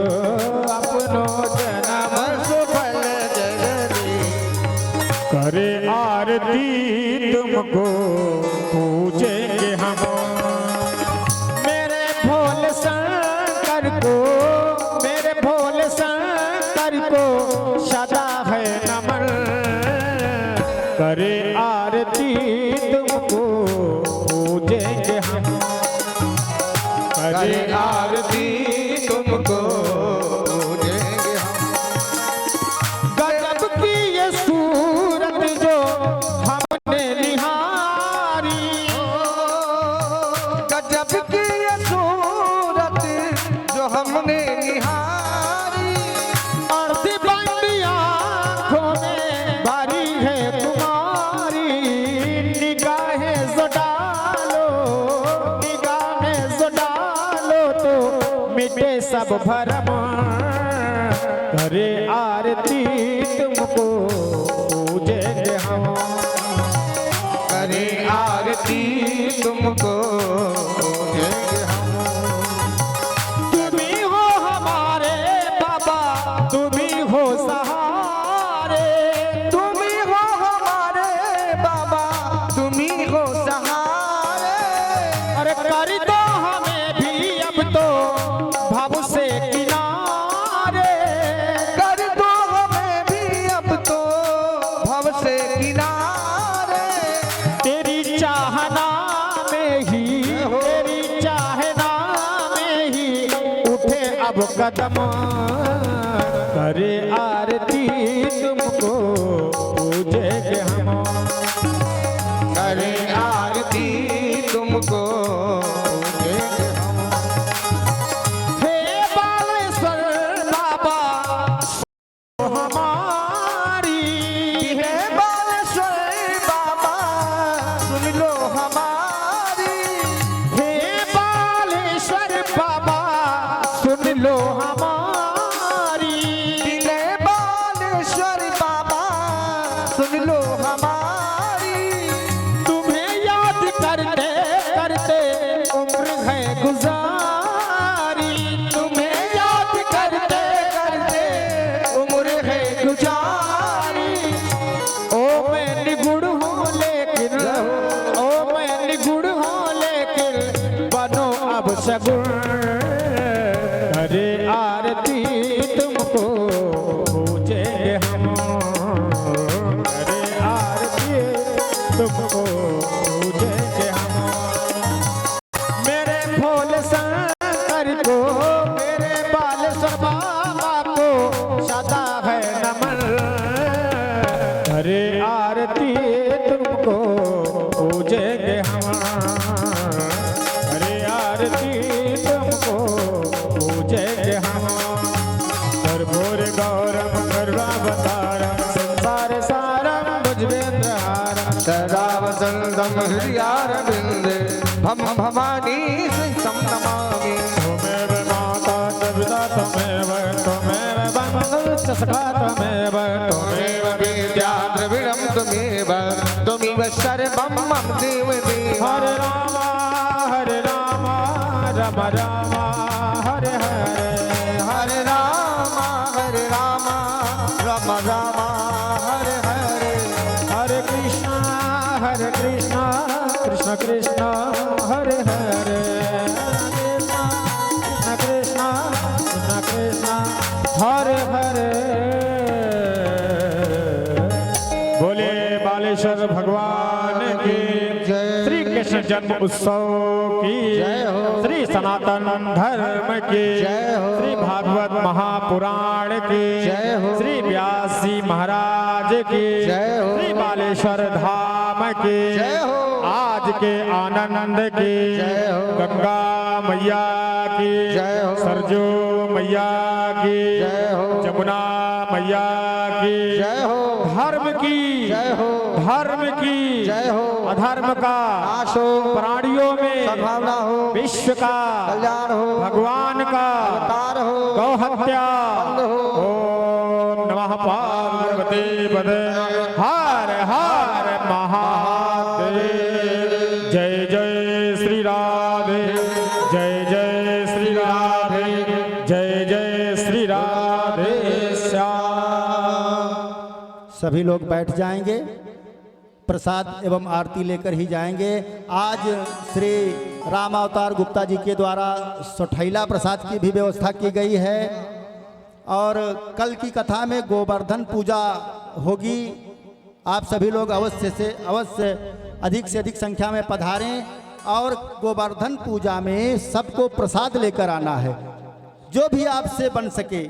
अपनो जन्म सफल जगदी। करे आरती तुमको पूजेंगे हम, मेरे भोले शंकर को, मेरे भोले शंकर को सदा है नमन। करे आरती तुमको पूजेंगे हम, करे आरती तुमको पूजेंगे हम। गजब की ये सूरत जो हमने निहारी, गजब की ये सूरत जो हमने निहारी। अर्धी बंदी आँखों में भरी है तुम्हारी, निगाहें जो डालो, निगाहें जो डालो तो मिटे सब भरम। करे आरती तुमको पूजेंगे हम, करे आरती तुमको पूजेंगे हम। तुम ही हो हमारे बाबा, तुम ही हो सहारे, तुम ही हो हमारे बाबा, तुम ही हो सहारे। अरे कर दो हमें भी अब तो भव से किनारे, कर दो हमें भी अब तो भव से किनारे। तेरी चाहना में ही, तेरी चाहना में ही उठे अब कदम। करे आरती तुमको पूजेंगे हम, करे आरती तुमको पूजेंगे हम। हे बालेश्वर बाबा हमारी, हे बालेश्वर बाबा सुन लो हमारी। हे बालेश्वर बाबा सुन लो हमारी। हे बालेश्वर बाबा सुन लो हमारी। तुम्हें याद करते करते उम्र है गुजारी, तुम्हें याद करते करते उम्र है गुजारी। ओ मैं निगुण हूँ लेकिन, ओ मैं निगुण हूँ लेकिन बनो अब सगुण। अरे आरती तुमको पूजेंगे हम, अरे आरती तुमको पूजेंगे शरणम हृदयारविंदे भम भवानी सहितं नमामि। त्वमेव माता च पिता त्वमेव बन्धुश्च सखा त्वमेव त्वमेव विद्या द्रविणं त्वमेव त्वमेव सर्वं मम देव देव। हरे राम राम राम हरे हरे हरे राम राम राम हरे हरे। हरे कृष्णा कृष्ण कृष्ण हरे हरे कृष्ण कृष्ण हरे हरे। बोले बालेश्वर भगवान की जय। श्री कृष्ण जन्म उत्सव की जय हो। श्री सनातन धर्म की जय हो। श्री भागवत महापुराण की जय हो। श्री व्यास जी महाराज की जय हो। श्री बालेश्वर धाम की जय हो। आज के आनंद की जय हो। गंगा मैया की जय हो। सरजू मैया की जय हो। जमुना मैया की जय हो। धर्म की जय हो। धर्म की जय हो। अधर्म का नाश हो। प्राणियों में सद्भावना हो। विश्व का कल्याण हो। भगवान का अवतार हो। गौ हत्या बंद हो। ओम नमः पार्वती पदे हर हर महादेव। जय जय श्री राधे जय जय श्री राधे जय जय श्री राधे श्याम। सभी लोग बैठ जाएंगे, प्रसाद एवं आरती लेकर ही जाएंगे। आज श्री राम अवतार गुप्ता जी के द्वारा सोठैला प्रसाद की भी व्यवस्था की गई है और कल की कथा में गोवर्धन पूजा होगी। आप सभी लोग अवश्य अधिक से अधिक संख्या में पधारें और गोवर्धन पूजा में सबको प्रसाद लेकर आना है। जो भी आपसे बन सके,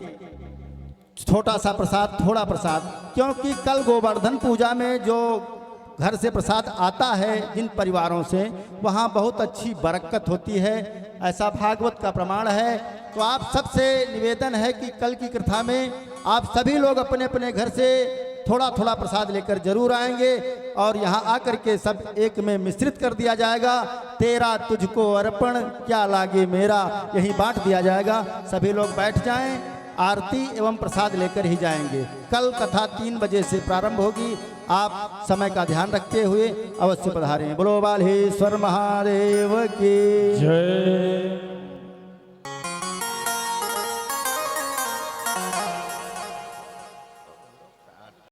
छोटा सा प्रसाद, थोड़ा प्रसाद, क्योंकि कल गोवर्धन पूजा में जो घर से प्रसाद आता है जिन परिवारों से, वहाँ बहुत अच्छी बरकत होती है, ऐसा भागवत का प्रमाण है। तो आप सबसे निवेदन है कि कल की कथा में आप सभी लोग अपने अपने घर से थोड़ा थोड़ा प्रसाद लेकर जरूर आएंगे और यहाँ आकर के सब एक में मिश्रित कर दिया जाएगा। तेरा तुझको अर्पण क्या लागे मेरा, यही बांट दिया जाएगा। सभी लोग बैठ जाएं, आरती एवं प्रसाद लेकर ही जाएंगे। कल कथा 3 बजे से प्रारंभ होगी। आप समय का ध्यान रखते हुए अवश्य पधारें। बोलो बालेश्वर महादेव की जय।